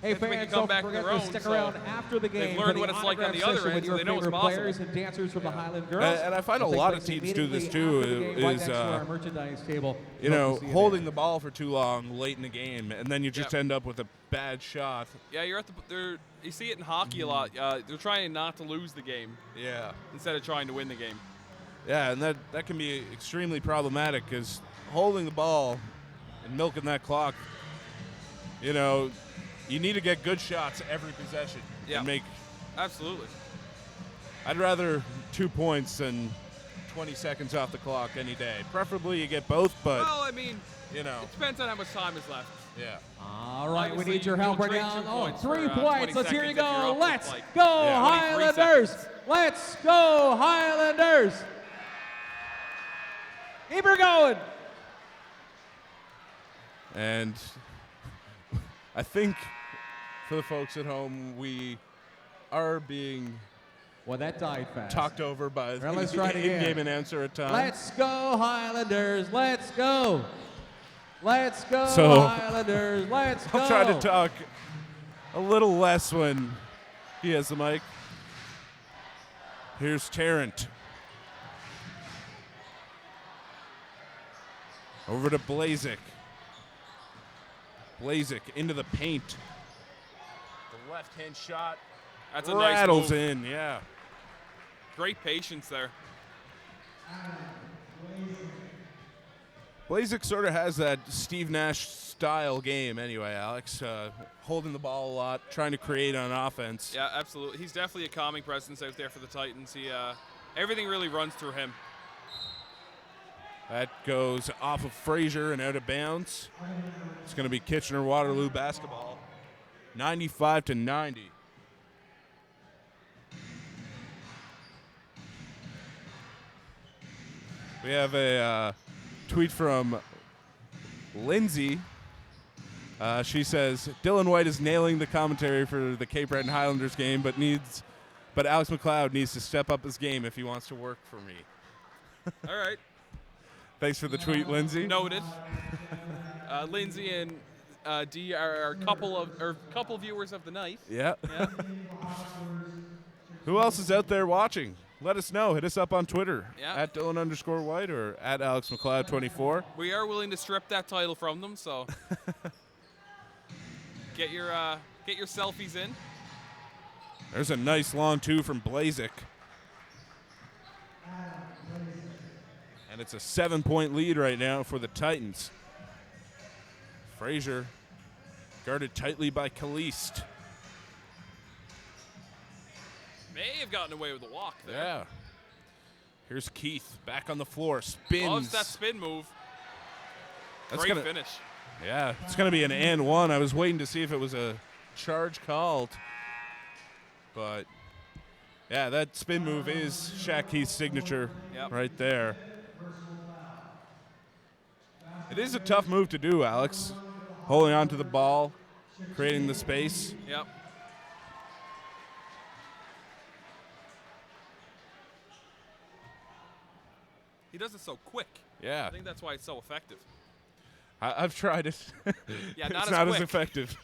Hey they make a fans, don't comeback of forget their to own, stick so around after the game. they've learned for what the it's like on the autograph other session end, with so your they know what's favorite possible. players and dancers from the Highland Girls. And I find a It'll lot take of place teams do this immediately too, after the game, right is, next to our merchandise table. You Hope know, to see you holding there. the ball for too long late in the game, and then you just end up with a bad shot. Yeah, you're at the. You see it in hockey a lot. They're trying not to lose the game Yeah. instead of trying to win the game. Yeah, and that can be extremely problematic because holding the ball and milking that clock, you know, you need to get good shots every possession. Yeah. And make. Absolutely. I'd rather 2 points than 20 seconds off the clock any day. Preferably you get both, but Well, I mean, you know. it depends on how much time is left. Yeah. All right, we Obviously, need your you help don't right trade now. 2 Oh, points 3 for, points. 20 Let's hear you seconds if you're go. up with, Let's like, go, 23 Highlanders. seconds. Let's go, Highlanders. Keep her going. And I think for the folks at home, we are being Well, that died fast. talked over by Well, let's the try it again. in-game announcer at times. Let's go, Highlanders. Let's go. Let's go, So, Highlanders. Let's go. I'll try to talk a little less when he has the mic. Here's Tarrant. Over to Blazik. Blazik into the paint. The left-hand shot That's a nice rattles move. in, yeah. Great patience there. Blazik sort of has that Steve Nash style game anyway, Alex. Holding the ball a lot, trying to create on offense. Yeah, absolutely. He's definitely a calming presence out there for the Titans. He, everything really runs through him. That goes off of Frazier and out of bounds. It's going to be Kitchener-Waterloo basketball, 95-90. We have a tweet from Lindsay. She says, Dylan White is nailing the commentary for the Cape Breton Highlanders game, but Alex McLeod needs to step up his game if he wants to work for me. All right. Thanks for the tweet, Lindsay. Noted. Lindsay and D are a couple viewers of the night. Yeah. Yeah. Who else is out there watching? Let us know. Hit us up on Twitter Yeah. at Dylan_White or at Alex McLeod 24. We are willing to strip that title from them, so get your selfies in. There's a nice long two from Blazik. And it's a 7-point lead right now for the Titans. Frazier guarded tightly by Kalist. May have gotten away with a walk there. Yeah. Here's Keith back on the floor. Spins. Loves that spin move. That's Great gonna- finish. Yeah, it's going to be an and one. I was waiting to see if it was a charge called. But, yeah, that spin move is Shaq Keith's signature right there. It is a tough move to do, Alex. Holding on to the ball, creating the space. Yep. He does it so quick. Yeah. I think that's why it's so effective. I've tried it. Yeah, it's not as not as quick. effective.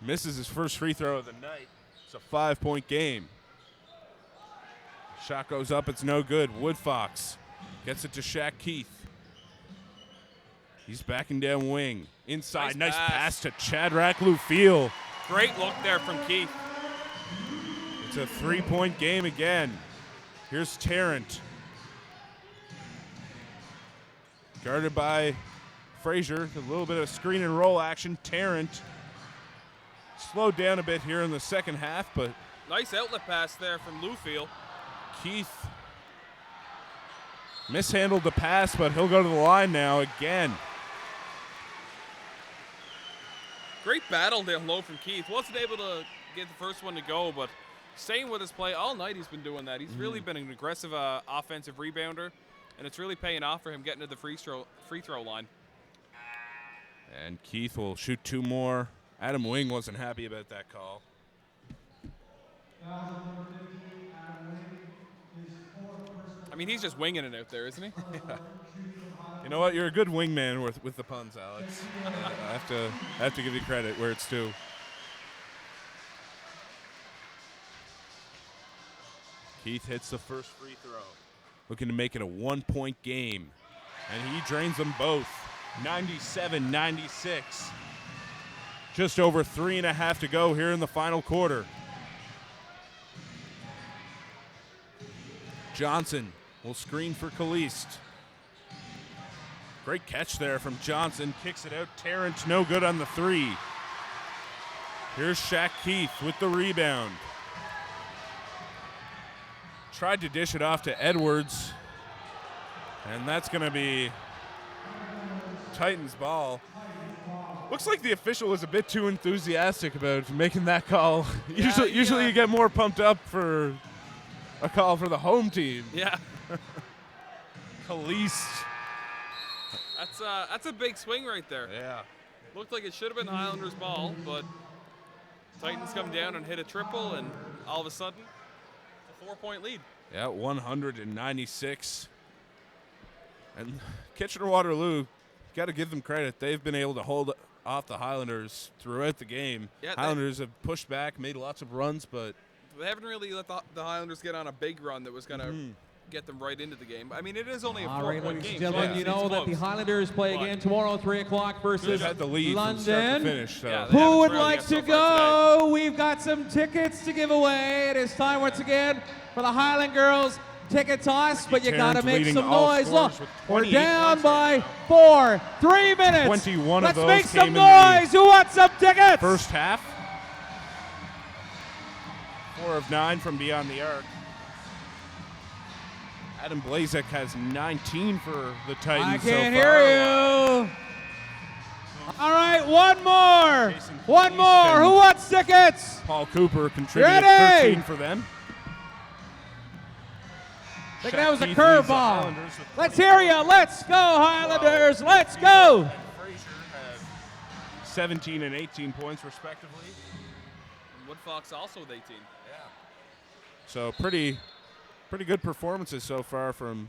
Misses his first free throw of the night. It's a 5-point game. Shot goes up. It's no good. Woodfox gets it to Shaq Keith. He's backing down wing. Inside. Nice pass to Shadrach Lufiel. Great look there from Keith. It's a 3-point game again. Here's Tarrant. Guarded by Frazier. A little bit of screen and roll action. Tarrant slowed down a bit here in the second half, but Nice outlet pass there from Lufiel. Keith mishandled the pass, but he'll go to the line now again. Great battle down low from Keith. Wasn't able to get the first one to go, but staying with his play all night, he's been doing that. He's really been an aggressive offensive rebounder, and it's really paying off for him getting to the free throw line. And Keith will shoot 2 more. Adam Wing wasn't happy about that call. I mean, he's just winging it out there, isn't he? You know what? You're a good wingman with the puns, Alex. I have to give you credit where it's due. Keith hits the first free throw, looking to make it a 1-point game, and he drains them both. 97-96. Just over 3.5 to go here in the final quarter. Johnson will screen for Kalist. Great catch there from Johnson. Kicks it out. Tarrant no good on the 3. Here's Shaq Keith with the rebound. Tried to dish it off to Edwards. And that's going to be Titans ball. Looks like the official was a bit too enthusiastic about making that call. Usually you get more pumped up for a call for the home team. Yeah. Kalist. That's a big swing right there. Yeah. Looked like it should have been Highlanders ball, but Titans come down and hit a triple, and all of a sudden, it's a 4-point lead. Yeah, 196. And Kitchener-Waterloo, got to give them credit. They've been able to hold off the Highlanders throughout the game. Yeah, Highlanders have pushed back, made lots of runs, but they haven't really let the Highlanders get on a big run that was going to get them right into the game. I mean, it is only a All right, 4-point ladies game. and gentlemen, so you know it's that the close. Highlanders play But again tomorrow, 3 o'clock versus they've had the lead from start to London. finish. So. Yeah, they Who haven't would really like got to so far go? We've got some tickets to give away. It is time once again for the Highland Girls ticket toss, but you got to Terrence make leading some all noise. scorers Look, with we're 28 down points by right 4. 3 minutes. 21 of Let's those make came some in the noise. Who wants some tickets? First half. 4 of 9 from beyond the arc. Adam Blazek has 19 for the Titans I so can't far. hear you. All right, one more. Jason One Keith more. and Who wants tickets? Paul Cooper contributed Ready? 13 for them. I think Shaq that was a Keith leads the curveball. Highlanders with Let's hear you. Let's go, Highlanders. Let's go. Fraser have 17 and 18 points respectively. And Woodfox also with 18. So pretty good performances so far from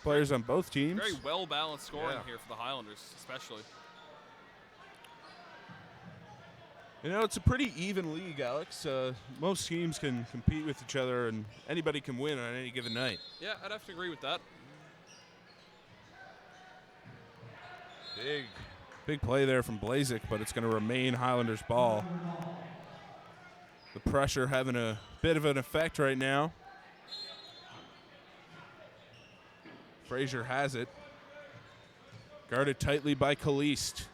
players on both teams. Very well-balanced scoring Yeah. here for the Highlanders, especially. You know, it's a pretty even league, Alex. Most teams can compete with each other, and anybody can win on any given night. Yeah, I'd have to agree with that. Big play there from Blazek, but it's going to remain Highlanders ball. The pressure having a bit of an effect right now. Frazier has it. Guarded tightly by Kalist.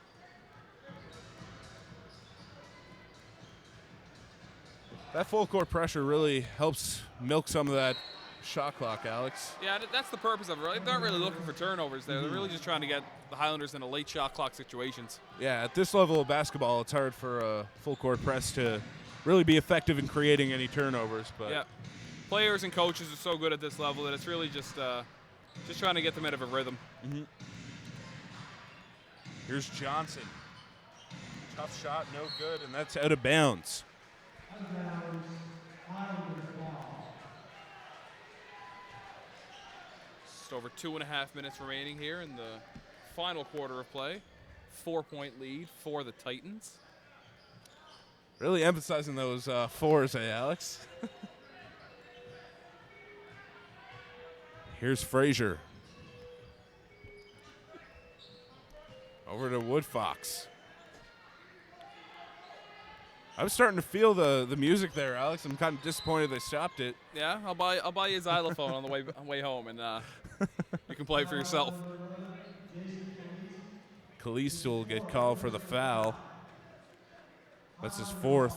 That full court pressure really helps milk some of that shot clock, Alex. Yeah, that's the purpose of it. Right? They're not really looking for turnovers there. They're really just trying to get the Highlanders into late shot clock situations. Yeah, at this level of basketball, it's hard for a full court press to really be effective in creating any turnovers. But Yeah, players and coaches are so good at this level that it's really just trying to get them out of a rhythm. Here's Johnson. Tough shot, no good, and that's out of bounds. Just over 2.5 minutes remaining here in the final quarter of play. 4-point lead for the Titans. Really emphasizing those fours, Alex? Here's Frazier. Over to Woodfox. I was starting to feel the music there, Alex. I'm kind of disappointed they stopped it. Yeah, I'll buy you a xylophone on the way home, and you can play for yourself. Kalist will get called for the foul. That's his 4th.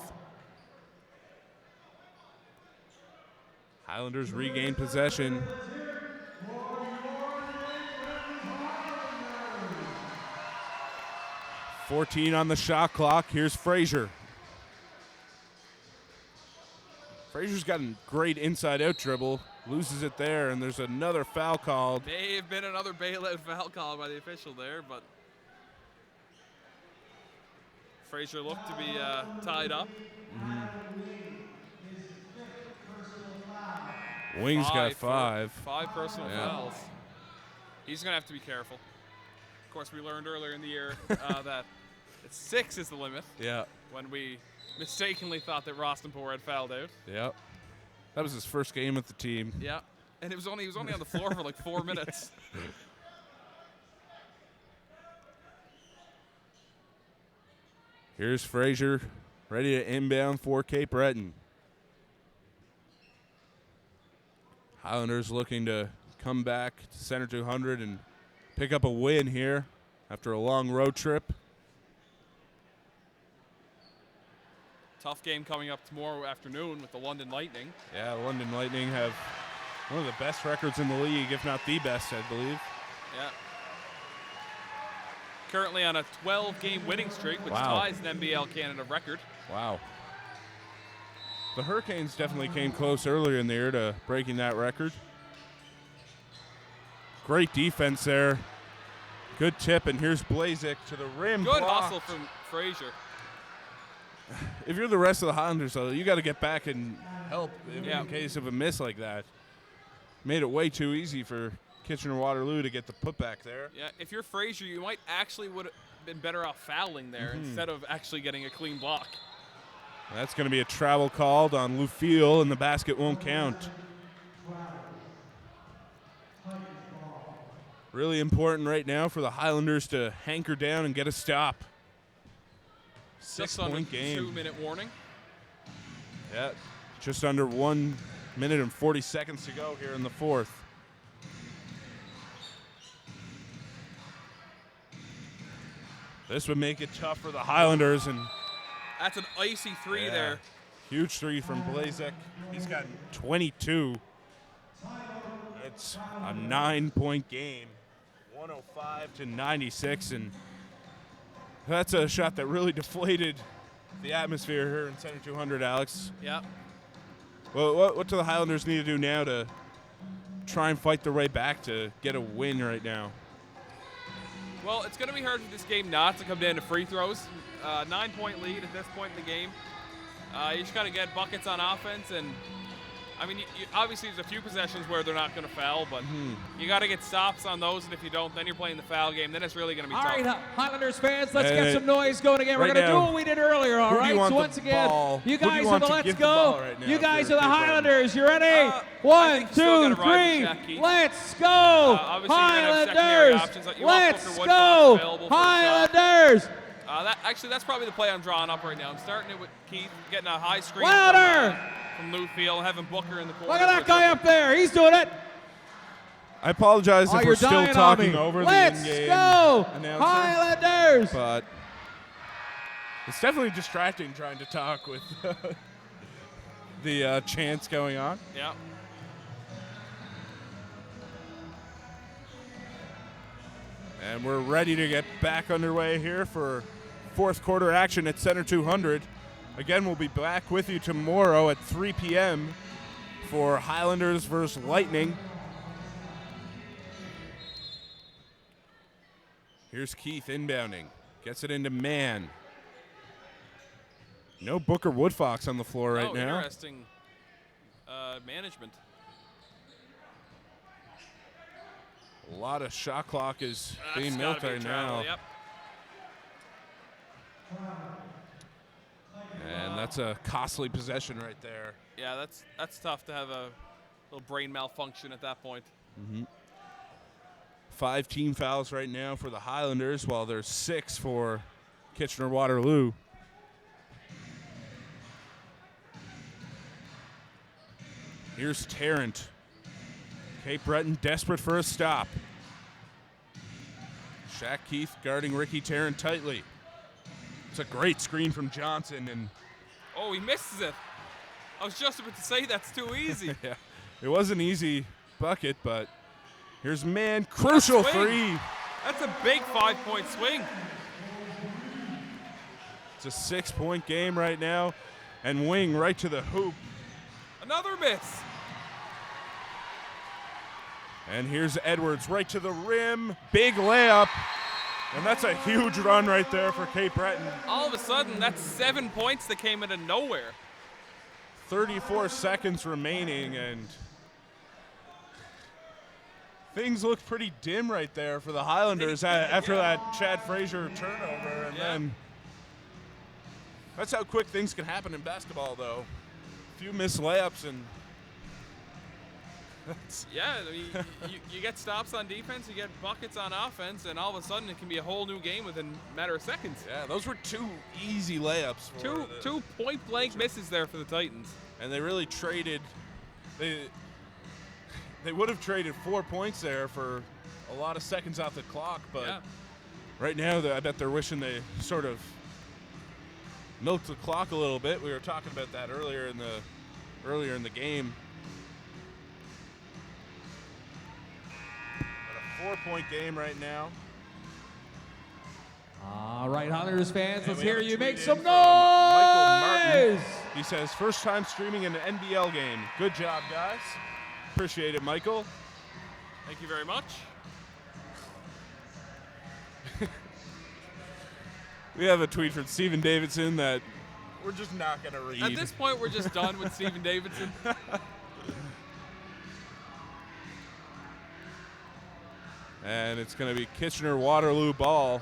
Highlanders regain possession. .14 on the shot clock. Here's Frazier. Frazier's got a great inside-out dribble. Loses it there, and there's another foul called. May have been another bailout foul call by the official there, but Frazier looked to be tied up. Wings got 5. 5 personal Yeah. fouls. He's going to have to be careful. Of course, we learned earlier in the year that 6 is the limit Yeah. when we mistakenly thought that Rostenpour had fouled out. Yep. That was his first game with the team. Yeah, and he was only on the floor for like 4 minutes. Here's Frazier, ready to inbound for Cape Breton. Highlanders looking to come back to Center 200 and pick up a win here after a long road trip. Tough game coming up tomorrow afternoon with the London Lightning. Yeah, the London Lightning have one of the best records in the league, if not the best, I believe. Yeah. currently on a 12-game winning streak, which ties an NBL Canada record. Wow. The Hurricanes definitely came close earlier in the year to breaking that record. Great defense there. Good tip, and here's Blazek to the rim. Good blocked. hustle from Frazier. If you're the rest of the Highlanders, though, you got to get back and help in case of a miss like that. Made it way too easy for Kitchener-Waterloo to get the putback there. Yeah, if you're Frazier, you might actually would have been better off fouling there instead of actually getting a clean block. That's going to be a travel called on Lufiel, and the basket won't count. Really important right now for the Highlanders to hanker down and get a stop. Just under 6-point game. 2-minute warning. Yeah, just under 1 minute and 40 seconds to go here in the fourth. This would make it tough for the Highlanders, and That's an icy three there. huge three from Blazek. He's got 22. It's a 9-point game, 105-96, and that's a shot that really deflated the atmosphere here in Center 200, Alex. Yeah. Well, what do the Highlanders need to do now to try and fight their way back to get a win right now? Well, it's going to be hard for this game not to come down to free throws. 9-point lead at this point in the game. You just got to get buckets on offense, and I mean, obviously there's a few possessions where they're not going to foul, but you got to get stops on those, and if you don't, then you're playing the foul game. Then it's really going to be All tough. right, Highlanders fans, let's get some noise going again. We're right going to do now, what we did earlier, all who do right? you want So the once again, ball? you Who do you guys are want the to let's give the ball go. right now You guys for are the Cape Breton? Highlanders. You ready? I 1, think you still 2, gotta ride the 3. check, Keith. Let's go. Obviously, you're gonna have secondary Highlanders. options. You want Let's Booker Woodfox go. available for a shot. Highlanders. That's probably the play I'm drawing up right now. I'm starting it with Keith, getting a high screen Louder. from Lou Field, having Booker in the corner. Look at that guy up there. He's doing it. I apologize if you're we're still dying on talking me. over Let's the in-game go. announcer, Highlanders. but it's definitely distracting trying to talk with the chants going on. Yeah. And we're ready to get back underway here for fourth quarter action at Center 200. Again, we'll be back with you tomorrow at 3 p.m. for Highlanders versus Lightning. Here's Keith inbounding. Gets it into man. No Booker Woodfox on the floor right now. Interesting management. A lot of shot clock is being That's milked gotta be right a travel, now. Yep. And that's a costly possession right there. Yeah, that's tough to have a little brain malfunction at that point. 5 team fouls right now for the Highlanders, while there's 6 for Kitchener-Waterloo. Here's Tarrant. Cape Breton desperate for a stop. Shaq Keith guarding Ricky Tarrant tightly. It's a great screen from Johnson, and Oh, he misses it. I was just about to say that's too easy. yeah, it was an easy bucket, but here's man, crucial Swing. three. That's a big 5-point swing. It's a 6-point game right now, and Wing right to the hoop. Another miss. And here's Edwards right to the rim, big layup, and that's a huge run right there for Cape Breton. All of a sudden, that's 7 points that came out of nowhere. 34 seconds remaining, and things look pretty dim right there for the Highlanders after that Chad Frazier turnover. And then that's how quick things can happen in basketball, though. A few missed layups, and that's Yeah, I mean, you get stops on defense, you get buckets on offense, and all of a sudden it can be a whole new game within a matter of seconds. yeah, those were 2 easy layups. For Two point-blank misses there for the Titans. And they really traded. They would have traded 4 points there for a lot of seconds off the clock, but Yeah. right now I bet they're wishing they sort of milked the clock a little bit. We were talking about that earlier in the game. But a 4-point game right now. All right, Highlanders fans, let's we have hear a you tweet make in some from Michael Martin. noise. He says, first time streaming an NBL game. Good job, guys. Appreciate it, Michael. Thank you very much. We have a tweet from Stephen Davidson that we're just not going to read. At this point, we're just done with Stephen Davidson. And it's going to be Kitchener-Waterloo ball.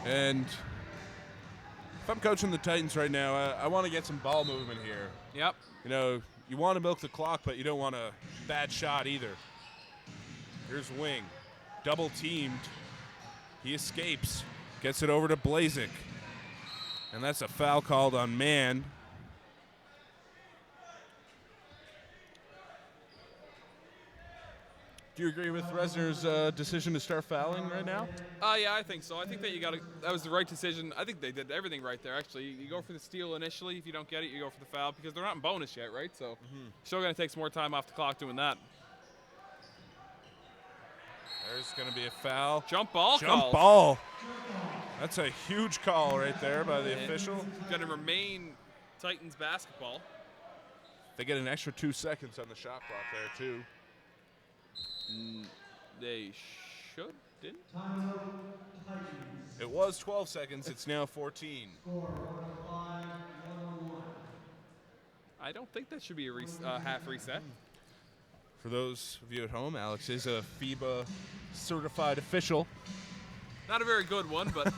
And if I'm coaching the Titans right now, I want to get some ball movement here. Yep. You know, you want to milk the clock, but you don't want a bad shot either. Here's Wing. Double teamed. He escapes. Gets it over to Blazik. And that's a foul called on man. Do you agree with Resner's decision to start fouling right now? Yeah, I think so. I think that that was the right decision. I think they did everything right there, actually. You go for the steal initially. If you don't get it, you go for the foul because they're not in bonus yet, right? So still going to take some more time off the clock doing that. There's going to be a foul. Jump ball Jump called. ball. That's a huge call right there by the official. Going to remain Titans basketball. They get an extra 2 seconds on the shot clock there, too. They should, didn't? It was 12 seconds. It's now 14. I don't think that should be a half reset. For those of you at home, Alex is a FIBA certified official. Not a very good one, but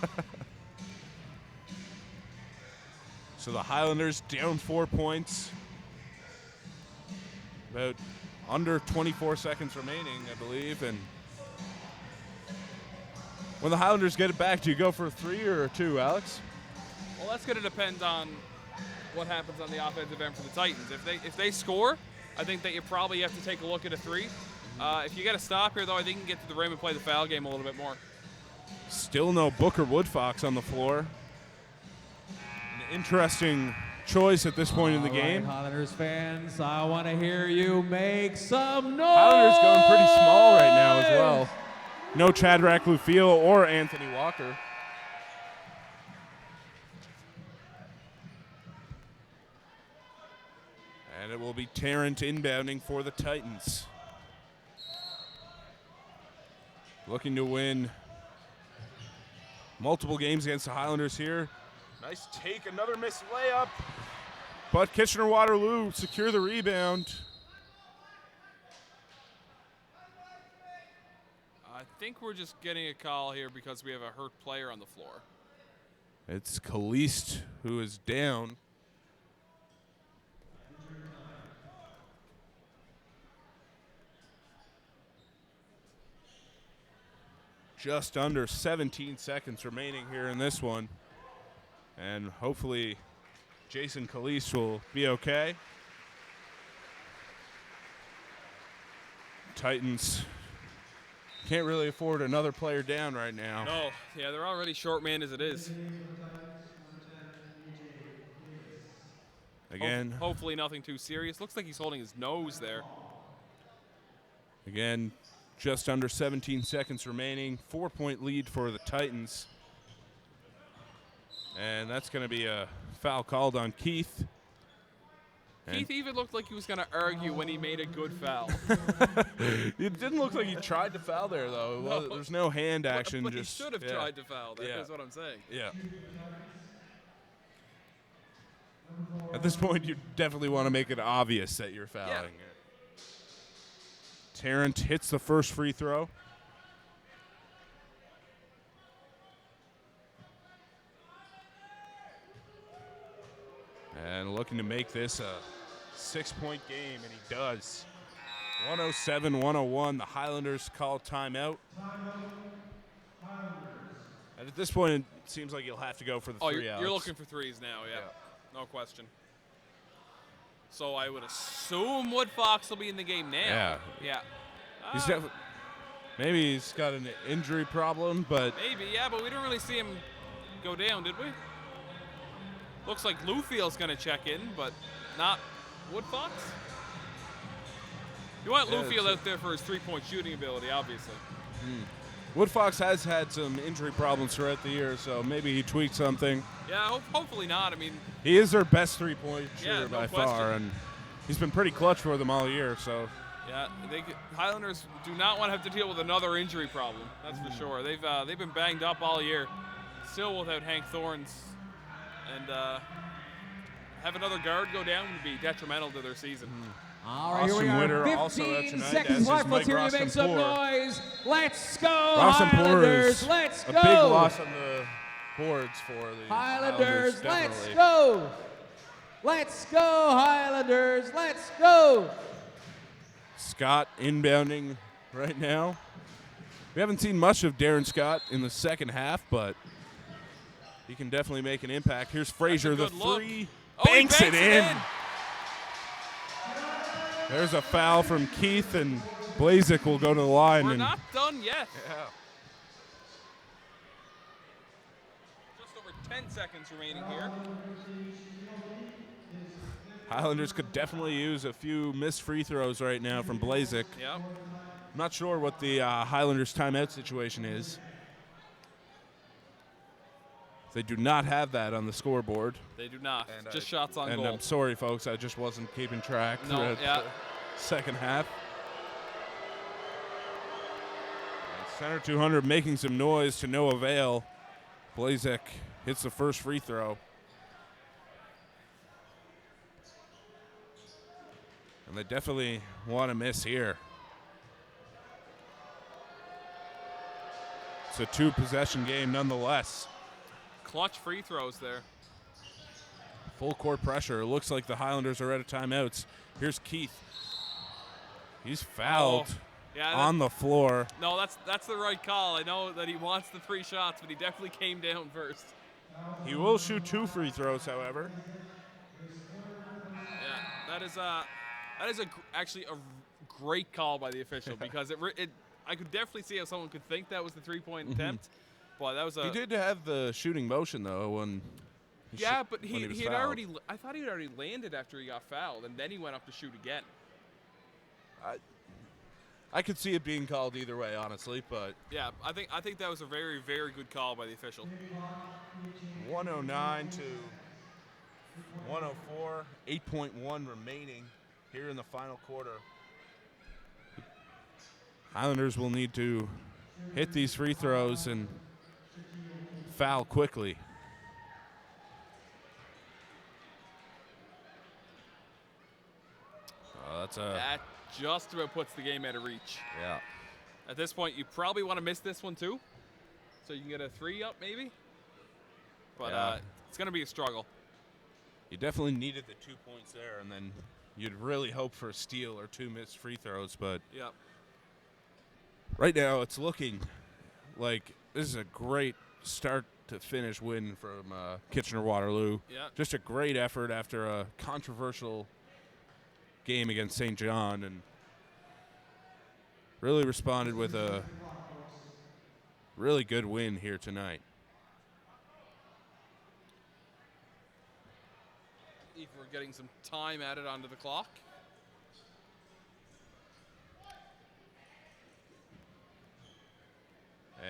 So the Highlanders down 4 points. About under 24 seconds remaining, I believe. And when the Highlanders get it back, do you go for a 3 or a 2, Alex? well, that's going to depend on what happens on the offensive end for the Titans. If they score, I think that you probably have to take a look at a 3. If you get a stop here, though, I think you can get to the rim and play the foul game a little bit more. Still no Booker Woodfox on the floor. An interesting choice at this point in the game. All right, Highlanders fans, I want to hear you make some noise. Highlanders going pretty small right now as well. No Chadrack Lufiel or Anthony Walker. And it will be Tarrant inbounding for the Titans. Looking to win multiple games against the Highlanders here. Nice take, another missed layup. But Kitchener-Waterloo secure the rebound. I think we're just getting a call here because we have a hurt player on the floor. It's Kalist who is down. Just under 17 seconds remaining here in this one. And hopefully Jason Kalist will be okay. Titans can't really afford another player down right now. No, yeah, they're already short man as it is. Again, Hopefully nothing too serious. Looks like he's holding his nose there. again, just under 17 seconds remaining. 4-point lead for the Titans. And that's going to be a foul called on Keith. Keith even looked like he was going to argue when he made a good foul. It didn't look like he tried to foul there, though. No. There's no hand action. But just, he should have yeah. tried to foul. That's Yeah. what I'm saying. Yeah. At this point, you definitely want to make it obvious that you're fouling. Yeah. Tarrant hits the first free throw. And looking to make this a 6-point game, and he does. 107-101. The Highlanders call timeout. And at this point, it seems like you'll have to go for the three. You're looking for threes now, yeah. No question. So I would assume Woodfox will be in the game now. Yeah. Yeah. He's maybe he's got an injury problem, but Maybe, yeah, but we didn't really see him go down, did we? Looks like Lufield's going to check in, but not Woodfox. You want Yeah, Lufield out there for his three-point shooting ability, obviously. Woodfox has had some injury problems throughout the year, so maybe he tweaked something. Yeah, hopefully not. I mean, He is their best three-point Yeah, shooter no by question. far, and he's been pretty clutch for them all year. So yeah, Highlanders do not want to have to deal with another injury problem. That's for sure. They've been banged up all year, still without Hank Thorns, and have another guard go down would be detrimental to their season. All right, here we Austin are. Witter 15 also out tonight, as seconds is left. Let's Mike hear you make some Rostenpour. noise. Let's go, Rostenpour Highlanders. is Let's a go. big loss on the boards for the Highlanders, let's definitely. go. Let's go, Highlanders. Let's go. Scott inbounding right now. We haven't seen much of Darren Scott in the second half, but he can definitely make an impact. Here's Frazier, the good look. three, Oh, he banks it in. in. There's a foul from Keith, and Blazik will go to the line. We're and not done yet. Yeah. Just over 10 seconds remaining here. Highlanders could definitely use a few missed free throws right now from Blazik. Yeah. I'm not sure what the Highlanders timeout situation is. They do not have that on the scoreboard. They do not. And Just shots on And goal. I'm sorry, folks. I just wasn't keeping track No, throughout yeah. the second half. And Center 200 making some noise to no avail. Blazek hits the first free throw. And they definitely want to miss here. It's a two-possession game nonetheless. Clutch free throws there. Full court pressure. It looks like the Highlanders are out of timeouts. Here's Keith. He's fouled Yeah, on the floor. No, that's the right call. I know that he wants the 3 shots, but he definitely came down first. He will shoot 2 free throws, however. Yeah, that is actually a great call by the official because I could definitely see how someone could think that was the 3-point attempt, but that was a. He did have the shooting motion though when. Yeah, but he was had fouled. already. I thought he had already landed after he got fouled, and then he went up to shoot again. I could see it being called either way, honestly, but Yeah, I think that was a very, very good call by the official. 109 to 104, 8.1 remaining here in the final quarter. Highlanders will need to hit these free throws and foul quickly. That just about puts the game out of reach. Yeah. At this point, you probably want to miss this one too, so you can get a 3 up maybe. But Yeah. it's going to be a struggle. You definitely needed the 2 points there, and then you'd really hope for a steal or 2 missed free throws. But Yeah. right now, it's looking like this is a great start to finish win from Kitchener-Waterloo. Yeah. Just a great effort after a controversial game against St. John, and really responded with a really good win here tonight. If we're getting some time added onto the clock.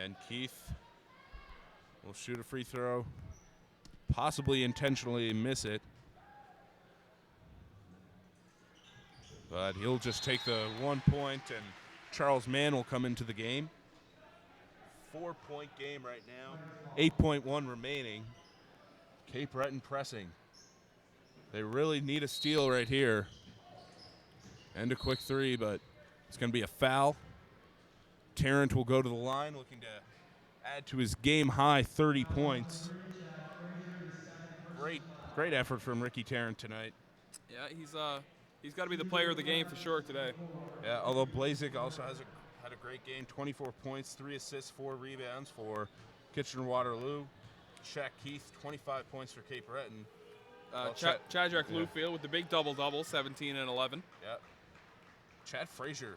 And Keith will shoot a free throw, possibly intentionally miss it. But he'll just take the 1 point, and Charles Mann will come into the game. 4-point game right now, 8.1 remaining. Cape Breton pressing. They really need a steal right here. And a quick 3, but it's going to be a foul. Tarrant will go to the line looking to add to his game-high 30 points. Great effort from Ricky Tarrant tonight. Yeah, he's got to be the player of the game for sure today. Yeah, although Blazik also had a great game, 24 points, 3 assists, 4 rebounds for Kitchener-Waterloo. Shaq Keith, 25 points for Cape Breton. Chadrick Lufield with the big double-double, 17 and 11. Yeah. Chad Frazier,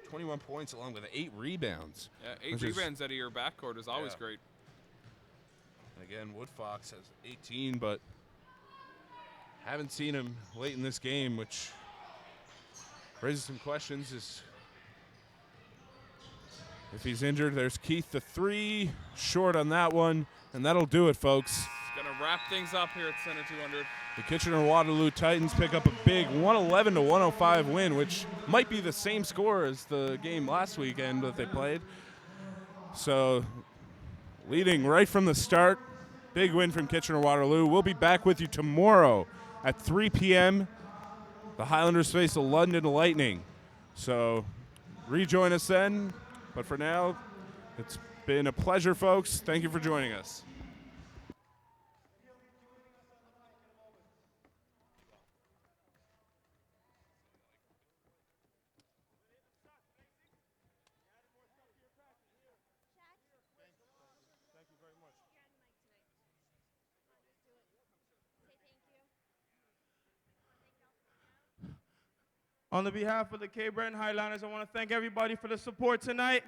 21 points along with 8 rebounds. Yeah, 8 Which is- rebounds out of your backcourt is always Yeah. great. And again, Woodfox has 18, but haven't seen him late in this game, which raises some questions. If he's injured, there's Keith, the 3, short on that one. And that'll do it, folks. Going to wrap things up here at Center 200. The Kitchener-Waterloo Titans pick up a big 111-105 win, which might be the same score as the game last weekend that they played. So, leading right from the start, big win from Kitchener-Waterloo. We'll be back with you tomorrow at 3 p.m. The Highlanders face the London Lightning. So, rejoin us then. But for now, it's been a pleasure, folks. Thank you for joining us. On the behalf of the Breton Highlanders, I want to thank everybody for the support tonight.